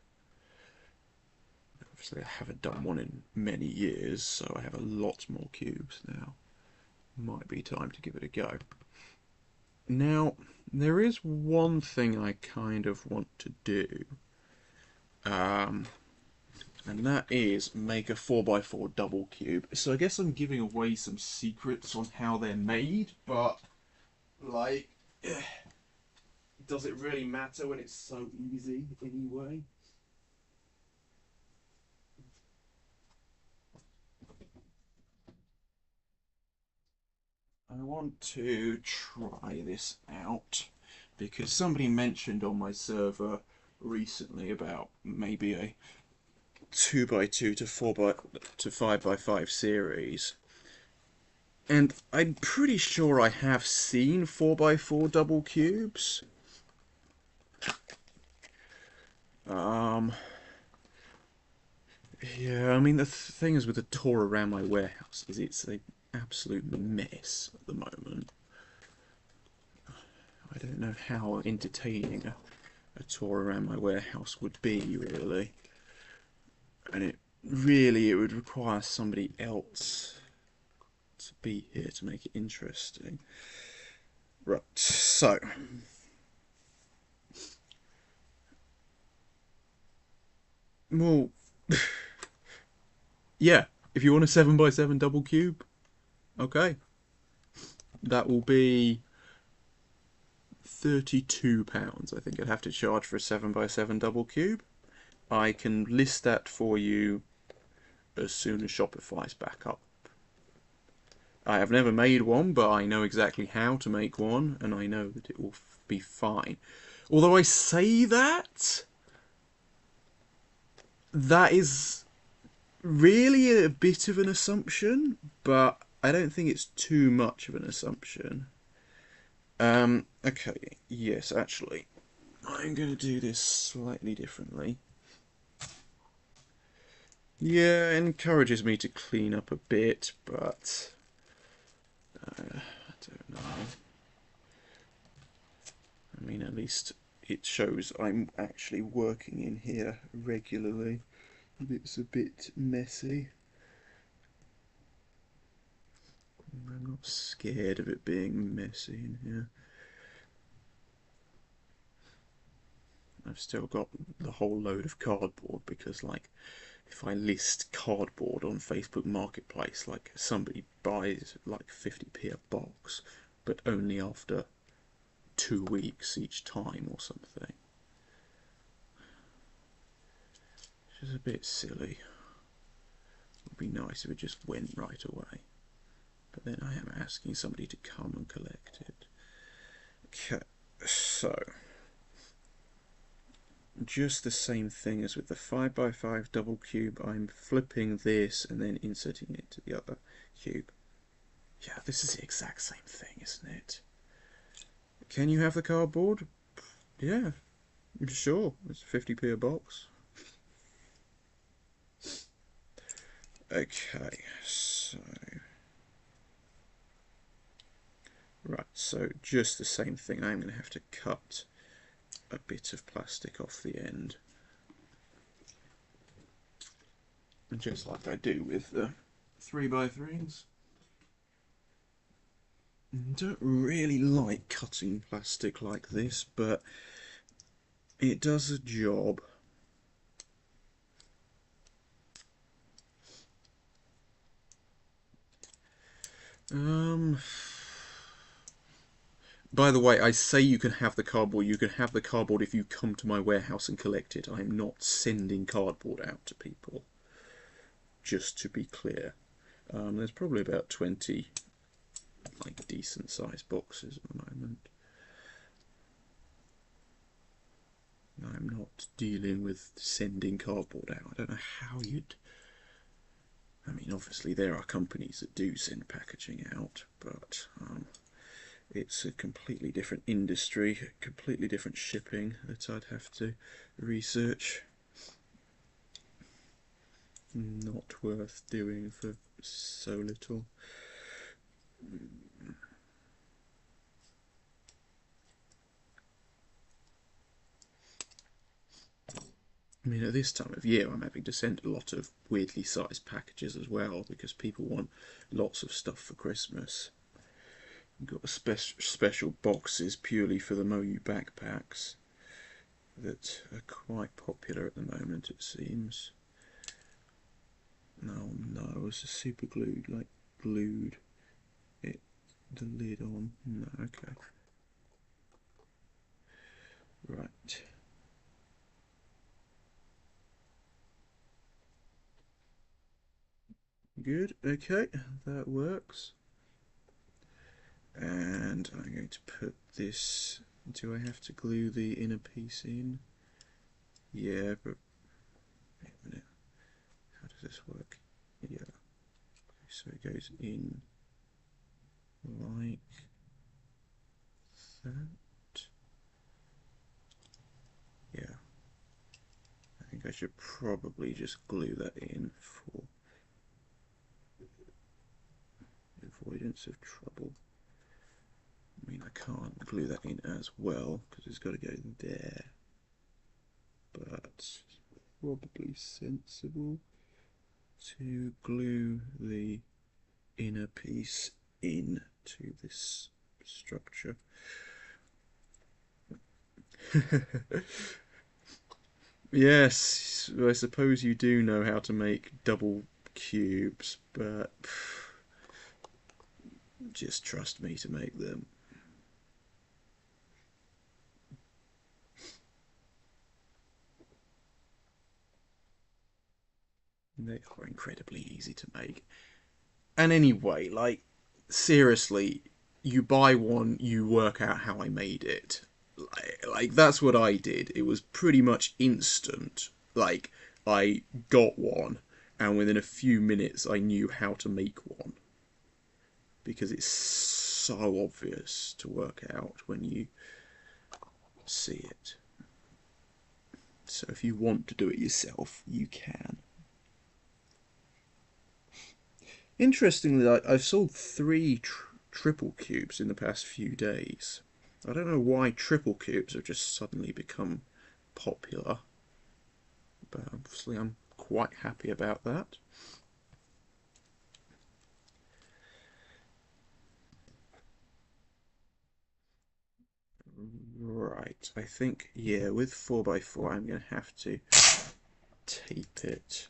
Obviously, I haven't done one in many years, so I have a lot more cubes now. Might be time to give it a go. Now, there is one thing I kind of want to do, and that is make a 4x4 double cube. So I guess I'm giving away some secrets on how they're made, but, like, does it really matter when it's so easy anyway? I want to try this out because somebody mentioned on my server recently about maybe a 2x2 to 4 to 5x5 series, and I'm pretty sure I have seen 4x4 double cubes. Um, yeah, I mean the thing is with the tour around my warehouse is it's an absolute mess at the moment. I don't know how entertaining a tour around my warehouse would be, really. And it would require somebody else to be here to make it interesting. Right, so well, yeah, if you want a 7x7 double cube, okay, that will be £32. I think I'd have to charge for a 7x7 double cube. I can list that for you as soon as Shopify's back up. I have never made one, but I know exactly how to make one, and I know that it will be fine. Although I say that, that is really a bit of an assumption, but I don't think it's too much of an assumption. Okay, yes, actually, I'm going to do this slightly differently. Yeah, it encourages me to clean up a bit, but I don't know. least it shows I'm actually working in here regularly. It's a bit messy. I'm not scared of it being messy in here. I've still got the whole load of cardboard because, like, if I list cardboard on Facebook Marketplace, like, somebody buys like 50p a box, but only after 2 weeks each time or something. Which is a bit silly. It would be nice if it just went right away. But then I am asking somebody to come and collect it. Okay, so just the same thing as with the 5x5 double cube. I'm flipping this and then inserting it into the other cube. Yeah, this is the exact same thing, isn't it? Can you have the cardboard? Yeah, sure. It's 50p a box. Okay, so right, so just the same thing. I'm going to have to cut a bit of plastic off the end, just like I do with the 3x3s. Don't really like cutting plastic like this, but it does a job. By the way, I say you can have the cardboard. You can have the cardboard if you come to my warehouse and collect it. I'm not sending cardboard out to people. Just to be clear. There's probably about 20 like decent sized boxes at the moment. I'm not dealing with sending cardboard out. I don't know how you'd... I mean, obviously there are companies that do send packaging out, but it's a completely different industry, completely different shipping that I'd have to research. Not worth doing for so little. I mean, at this time of year, I'm having to send a lot of weirdly sized packages as well because people want lots of stuff for Christmas. I've got special boxes purely for the MeiLong backpacks that are quite popular at the moment, it seems. No, no, it's a super glued, like glued it the lid on. No, okay. Right. Good, okay, that works. And I'm going to put this, do I have to glue the inner piece in? Yeah, but wait a minute, how does this work? Yeah, so it goes in like that. Yeah, I think I should probably just glue that in for avoidance of trouble. I mean, I can't glue that in as well because it's got to go there, but probably sensible to glue the inner piece into this structure. Yes, I suppose you do know how to make double cubes, but just trust me to make them. They are incredibly easy to make. And anyway, like, seriously, you buy one, you work out how I made it. Like that's what I did. It was pretty much instant. Like, I got one, and within a few minutes I knew how to make one. Because it's so obvious to work out when you see it. So if you want to do it yourself, you can. Interestingly, I've sold 3 triple cubes in the past few days. I don't know why triple cubes have just suddenly become popular, but obviously I'm quite happy about that. Right, I think, yeah, with 4x4 I'm going to have to tape it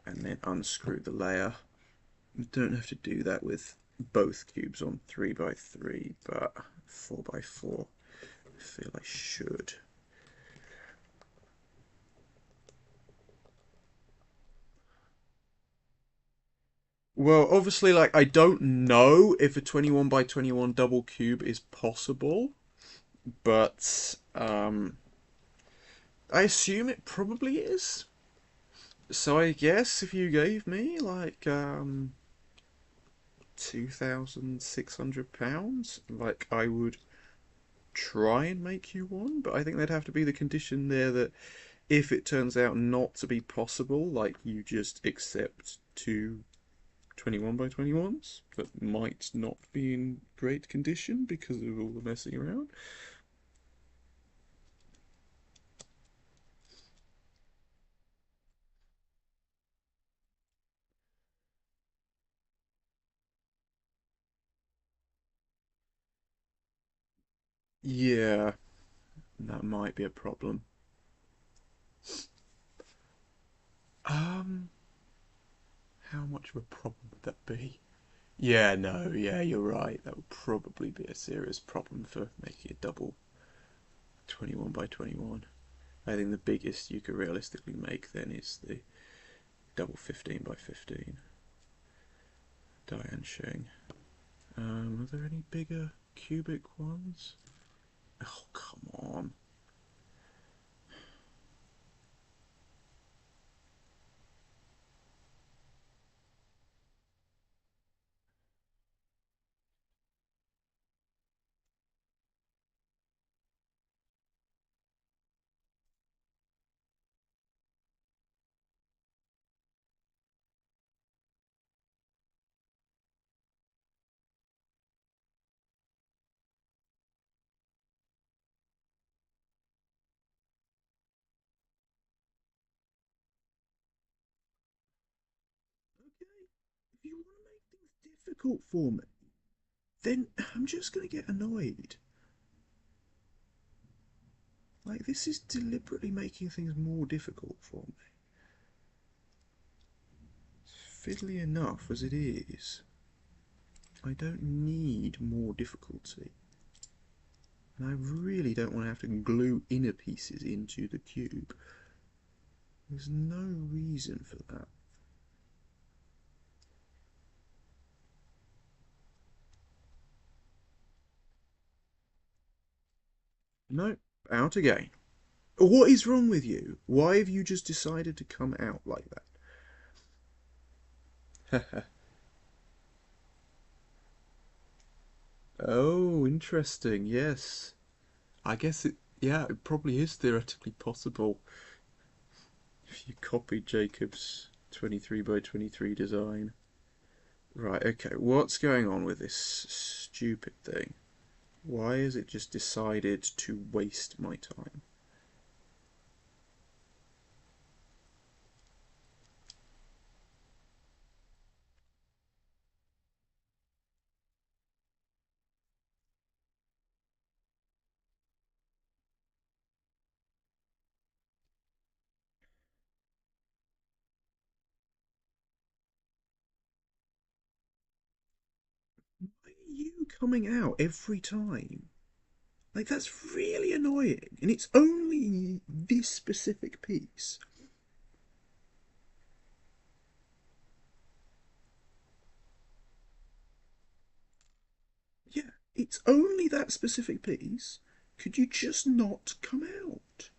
and then unscrew the layer. You don't have to do that with both cubes on 3x3, but 4x4 I feel I should. Well, obviously, like, I don't know if a 21 by 21 double cube is possible, but I assume it probably is. So I guess if you gave me like £2,600, like, I would try and make you one, but I think there'd have to be the condition there that if it turns out not to be possible, like, you just accept two 21 by 21s that might not be in great condition because of all the messing around. Yeah, that might be a problem. Um, how much of a problem would that be? Yeah, no, yeah, you're right. That would probably be a serious problem for making a double 21 by 21. I think the biggest you could realistically make then is the double 15 by 15 Diane Sheng. Are there any bigger cubic ones? Oh, come on. Okay, if you want to make things difficult for me, then I'm just going to get annoyed. Like, this is deliberately making things more difficult for me. Fiddly enough as it is, I don't need more difficulty. And I really don't want to have to glue inner pieces into the cube. There's no reason for that. No, out again. What is wrong with you? Why have you just decided to come out like that? Oh, interesting. Yes. I guess it, yeah, it probably is theoretically possible if you copied Jacob's 23 by 23 design. Right, okay, what's going on with this stupid thing? Why has it just decided to waste my time? Why are you coming out every time? Like, that's really annoying, and it's only this specific piece. Yeah, it's only that specific piece. Could you just not come out?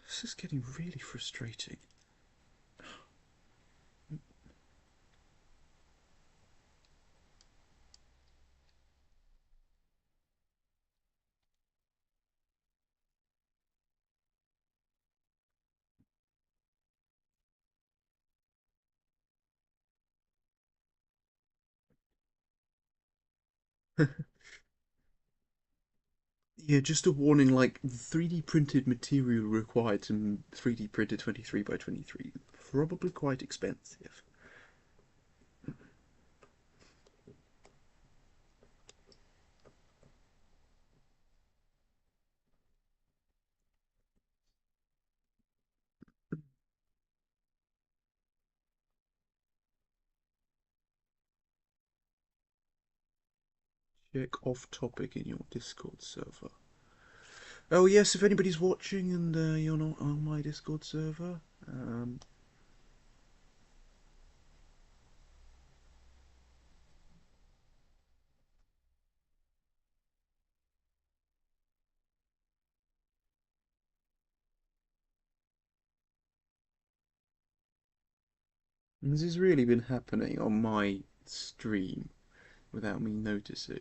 This is getting really frustrating. Yeah, just a warning, like 3D printed material required to 3D print a 23 by 23. Probably quite expensive. Check off topic in your Discord server. Oh yes, if anybody's watching and you're not on my Discord server, this has really been happening on my stream without me noticing.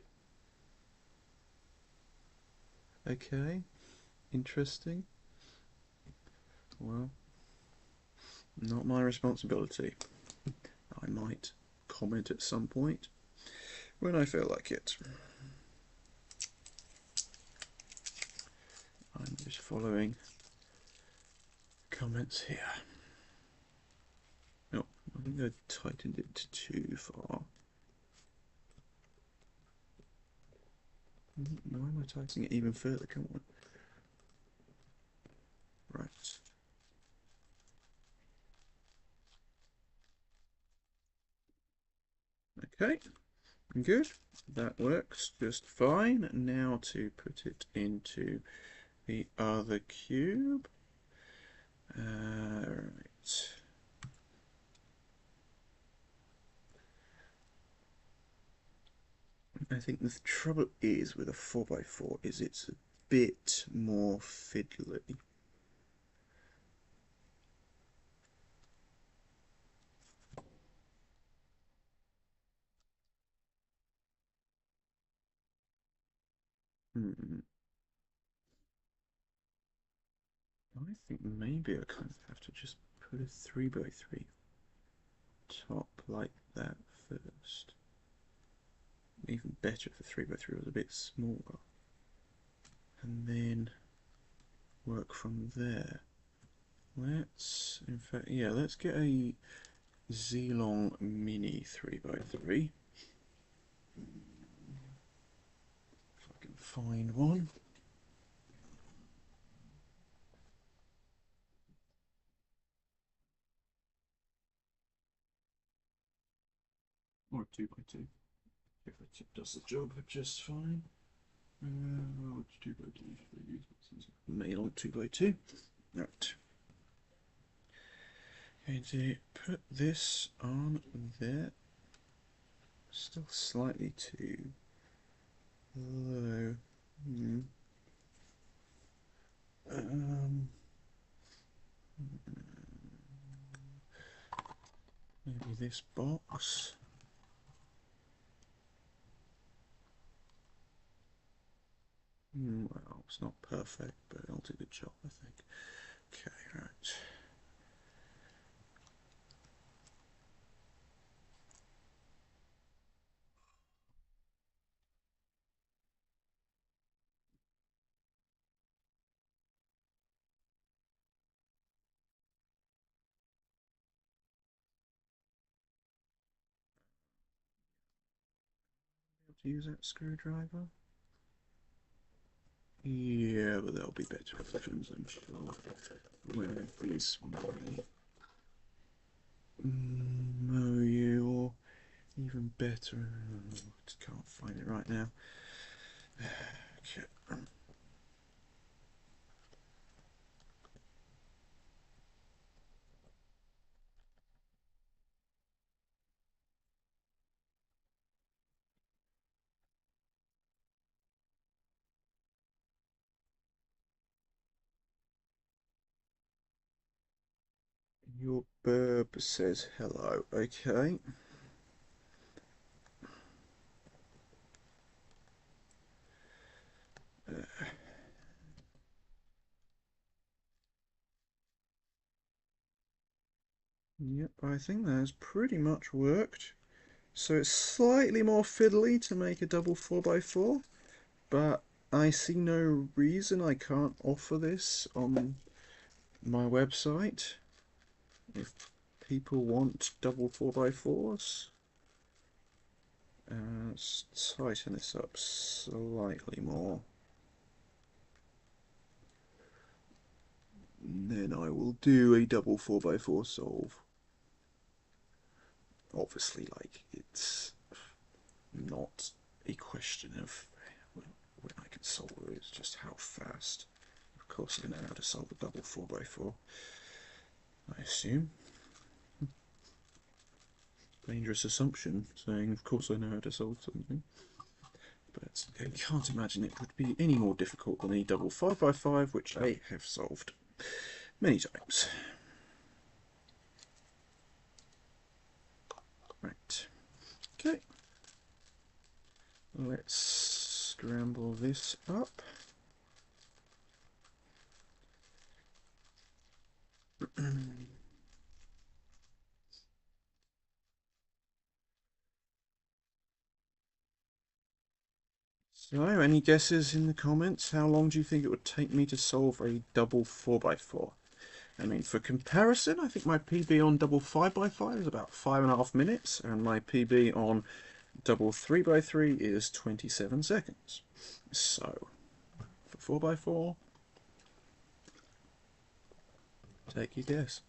Okay, interesting. Well, not my responsibility. I might comment at some point when I feel like it. I'm just following comments here. No, I think I tightened it too far. Why am I tightening it even further? Come on. Right. Okay, good. That works just fine. Now to put it into the other cube. Right. I think the trouble is with a 4x4 is it's a bit more fiddly. Hmm. I think maybe I kind of have to just put a 3x3 top like that first. Even better if the 3x3 was a bit smaller. And then work from there. Let's, in fact, yeah, let's get a MeiLong Mini 3x3. If I can find one. Or a 2x2. If it does the job just fine. Which 2x2 should I use? MeiLong 2x2. Right. Going to put this on there. Still slightly too low. Um, maybe this box. Well, it's not perfect, but it'll do the job, I think. Okay, right. To use that screwdriver? Yeah, but there'll be better options, I'm sure. Where this one? No, you or even better. I just can't find it right now. Okay. Your burb says hello. Okay. Yep, I think that has pretty much worked. So it's slightly more fiddly to make a double 4x4, but I see no reason I can't offer this on my website if people want double 4x4s. Let's tighten this up slightly more. And then I will do a double 4x4 solve. Obviously, like, it's not a question of when I can solve it, it's just how fast. Of course I know how to solve a double 4x4, I assume. Dangerous assumption, saying of course I know how to solve something. But I can't imagine it would be any more difficult than a double 5x5, which I have solved many times. Right, okay. Let's scramble this up. So, any guesses in the comments? How long do you think it would take me to solve a double 4x4? I mean, for comparison, I think my PB on double 5x5 is about 5.5 minutes, and my PB on double 3x3 is 27 seconds. So, for 4x4, take your guess.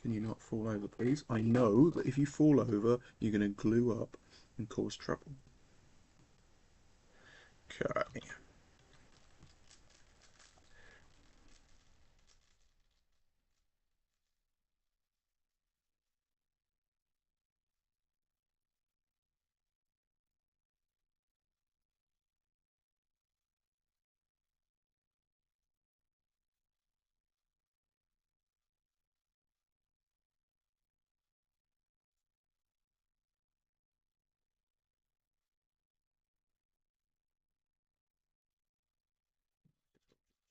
Can you not fall over, please? I know that if you fall over, you're going to glue up and cause trouble. Okay.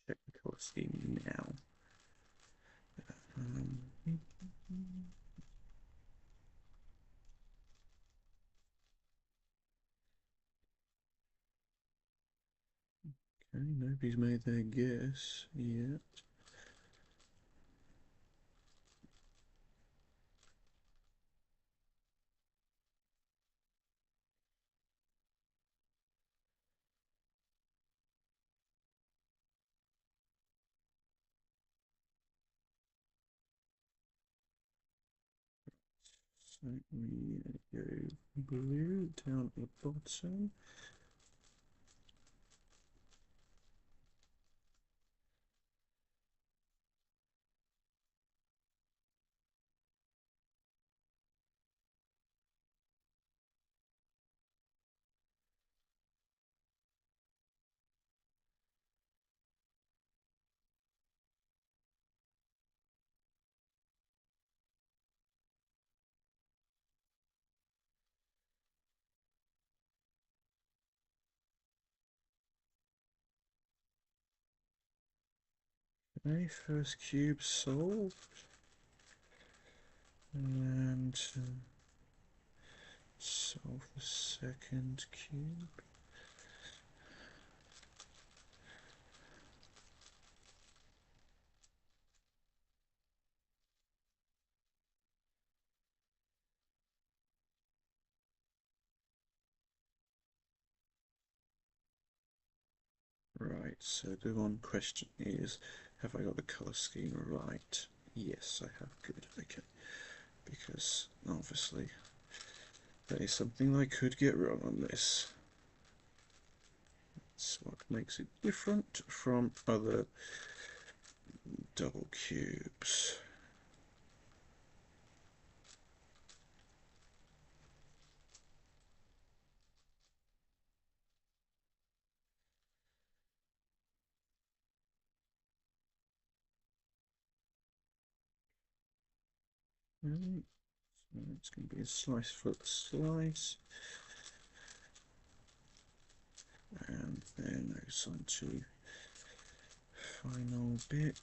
Check the colour scheme now. Okay, nobody's made their guess yet. So we go blue down at the bottom. Okay, first cube solved. And solve the second cube. Right, so the one question is, have I got the colour scheme right? Yes, I have. Good, okay. Because, obviously, there is something I could get wrong on this. That's what makes it different from other double cubes. Right, so it's going to be a slice foot slice. And then goes on to final bit.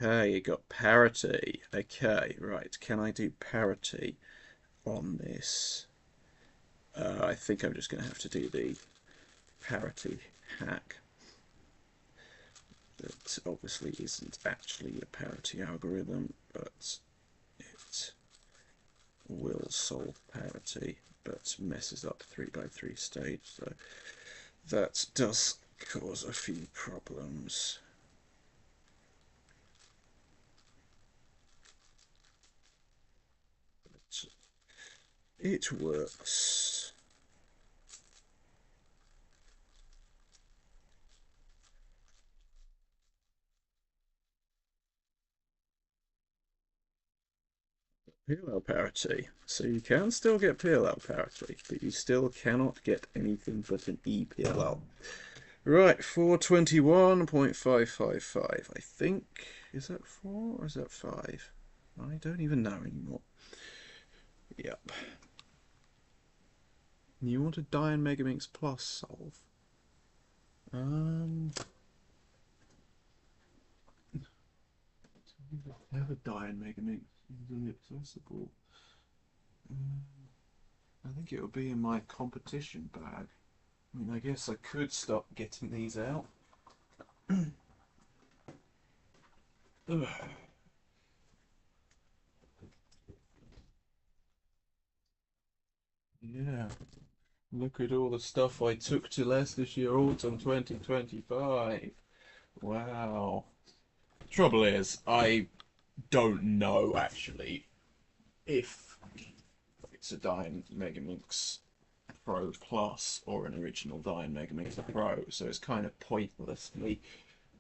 Okay, you got parity. Okay, right. Can I do parity on this? I think I'm just going to have to do the parity hack. That obviously isn't actually a parity algorithm, but it will solve parity, but messes up 3x3 stage, so that does cause a few problems. But it works. PLL parity. So you can still get PLL parity, but you still cannot get anything but an EPLL. Right, 421.555. I think. Is that 4 or is that 5? I don't even know anymore. Yep. You want a Dian Megaminx Plus solve? Um, I have a Dian Megaminx. Easily accessible. I think it will be in my competition bag. I mean, I guess I could start getting these out. Yeah. Look at all the stuff I took to Leicestershire Autumn 2025. Wow. Trouble is, I don't know actually if it's a Dian Megaminx Pro Plus or an original Dian Megaminx Pro, so it's kind of pointless me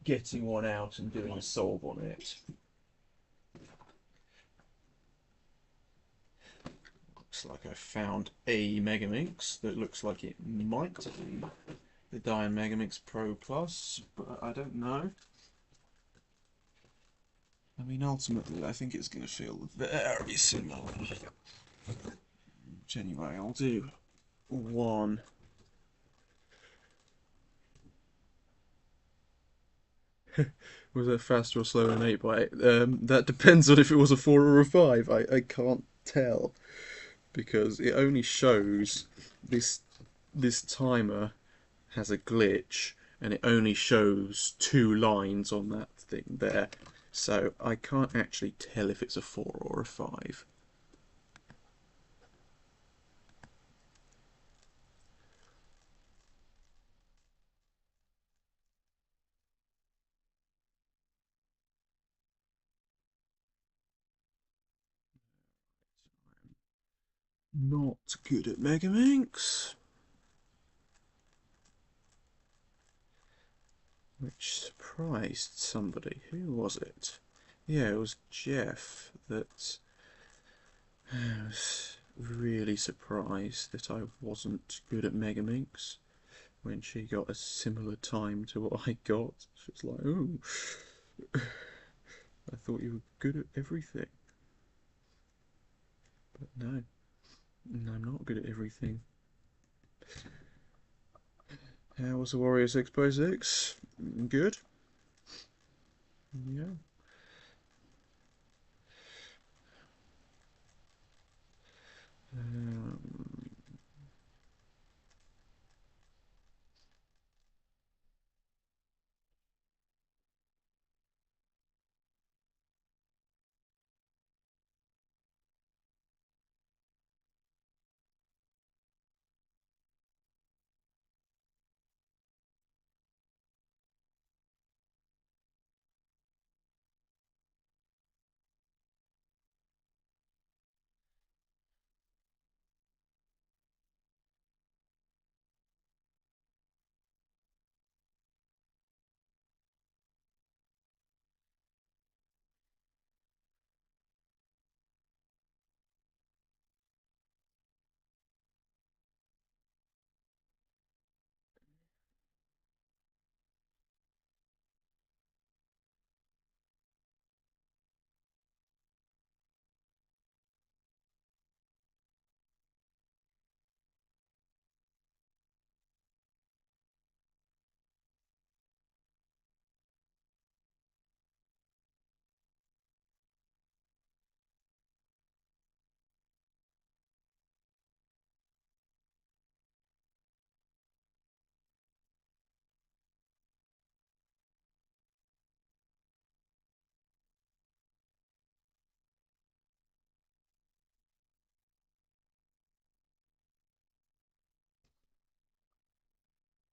getting one out and doing a solve on it. Looks like I found a Megaminx that looks like it might be the Dian Megaminx Pro Plus, but I don't know. I mean, ultimately, I think it's going to feel very similar. Which anyway, I'll do one. Was it faster or slower than 8 by 8? That depends on if it was a 4 or a 5. I can't tell because it only shows this this timer has a glitch and it only shows 2 lines on that thing there. So I can't actually tell if it's a 4 or a 5. Not good at Megaminx. Which surprised somebody. Who was it? Yeah, it was Jeff that was really surprised that I wasn't good at Megaminx when she got a similar time to what I got. She was like, oh, I thought you were good at everything. But no, I'm not good at everything. How was the Warrior 6x6? Good. Yeah. Um,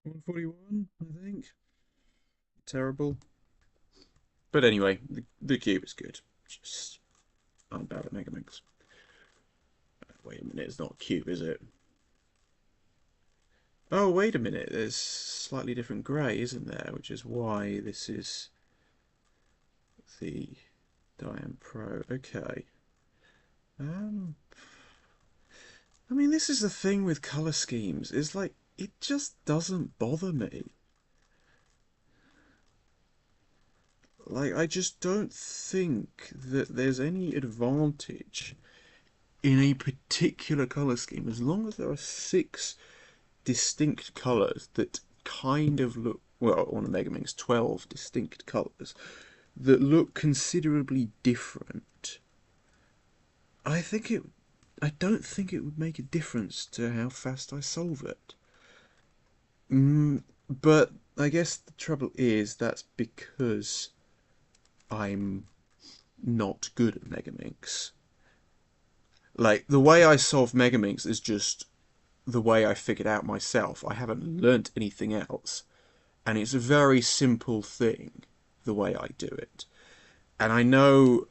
141, I think. Terrible. But anyway, the cube is good. Just, I'm bad at Megamix. Wait a minute, it's not a cube, is it? Oh, wait a minute, there's slightly different grey, isn't there? Which is why this is the Diane Pro. Okay. I mean, this is the thing with colour schemes. It's like, it just doesn't bother me. Like, I just don't think that there's any advantage in a particular colour scheme as long as there are 6 distinct colours that kind of look, well, on a Megaminx, 12 distinct colours that look considerably different. I don't think it would make a difference to how fast I solve it. But I guess the trouble is that's because I'm not good at Megaminx. Like, the way I solve Megaminx is just the way I figured out myself. I haven't learnt anything else. And it's a very simple thing, the way I do it. And I know,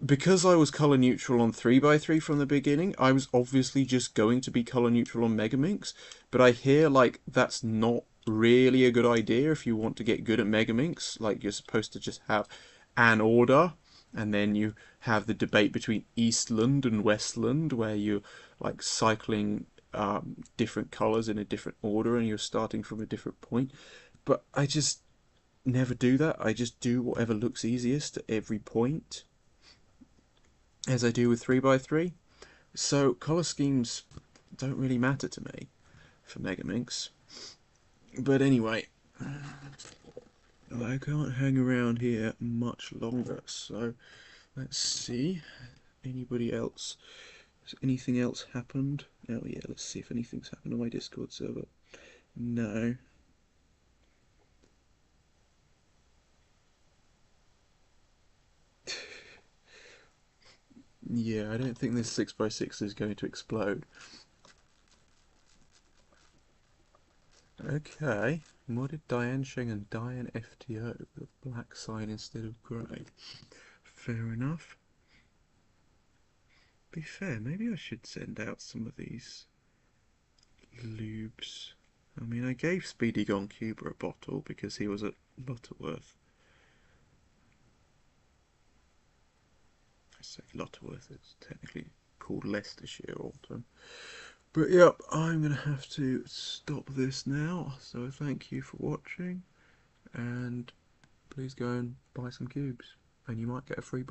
because I was colour neutral on 3x3 from the beginning, I was obviously just going to be colour neutral on Megaminx. But I hear, like, that's not really a good idea if you want to get good at Megaminx. Like, you're supposed to just have an order, and then you have the debate between Eastland and Westland, where you're like cycling different colours in a different order, and you're starting from a different point. But I just never do that. I just do whatever looks easiest at every point, as I do with 3x3. So colour schemes don't really matter to me for Megaminx. But anyway, I can't hang around here much longer, so let's see. Anybody else? Has anything else happened? Oh yeah, let's see if anything's happened on my Discord server. No. Yeah, I don't think this 6x6 is going to explode. Okay, modded Diane Sheng and Diane FTO with a black sign instead of grey. Fair enough. Be fair, maybe I should send out some of these lubes. I mean, I gave Speedy Gone Cuba a bottle because he was at Lutterworth. I say Lutterworth, it's technically called Leicestershire Autumn. But yep, I'm going to have to stop this now. So thank you for watching, and please go and buy some cubes, and you might get a free bottle.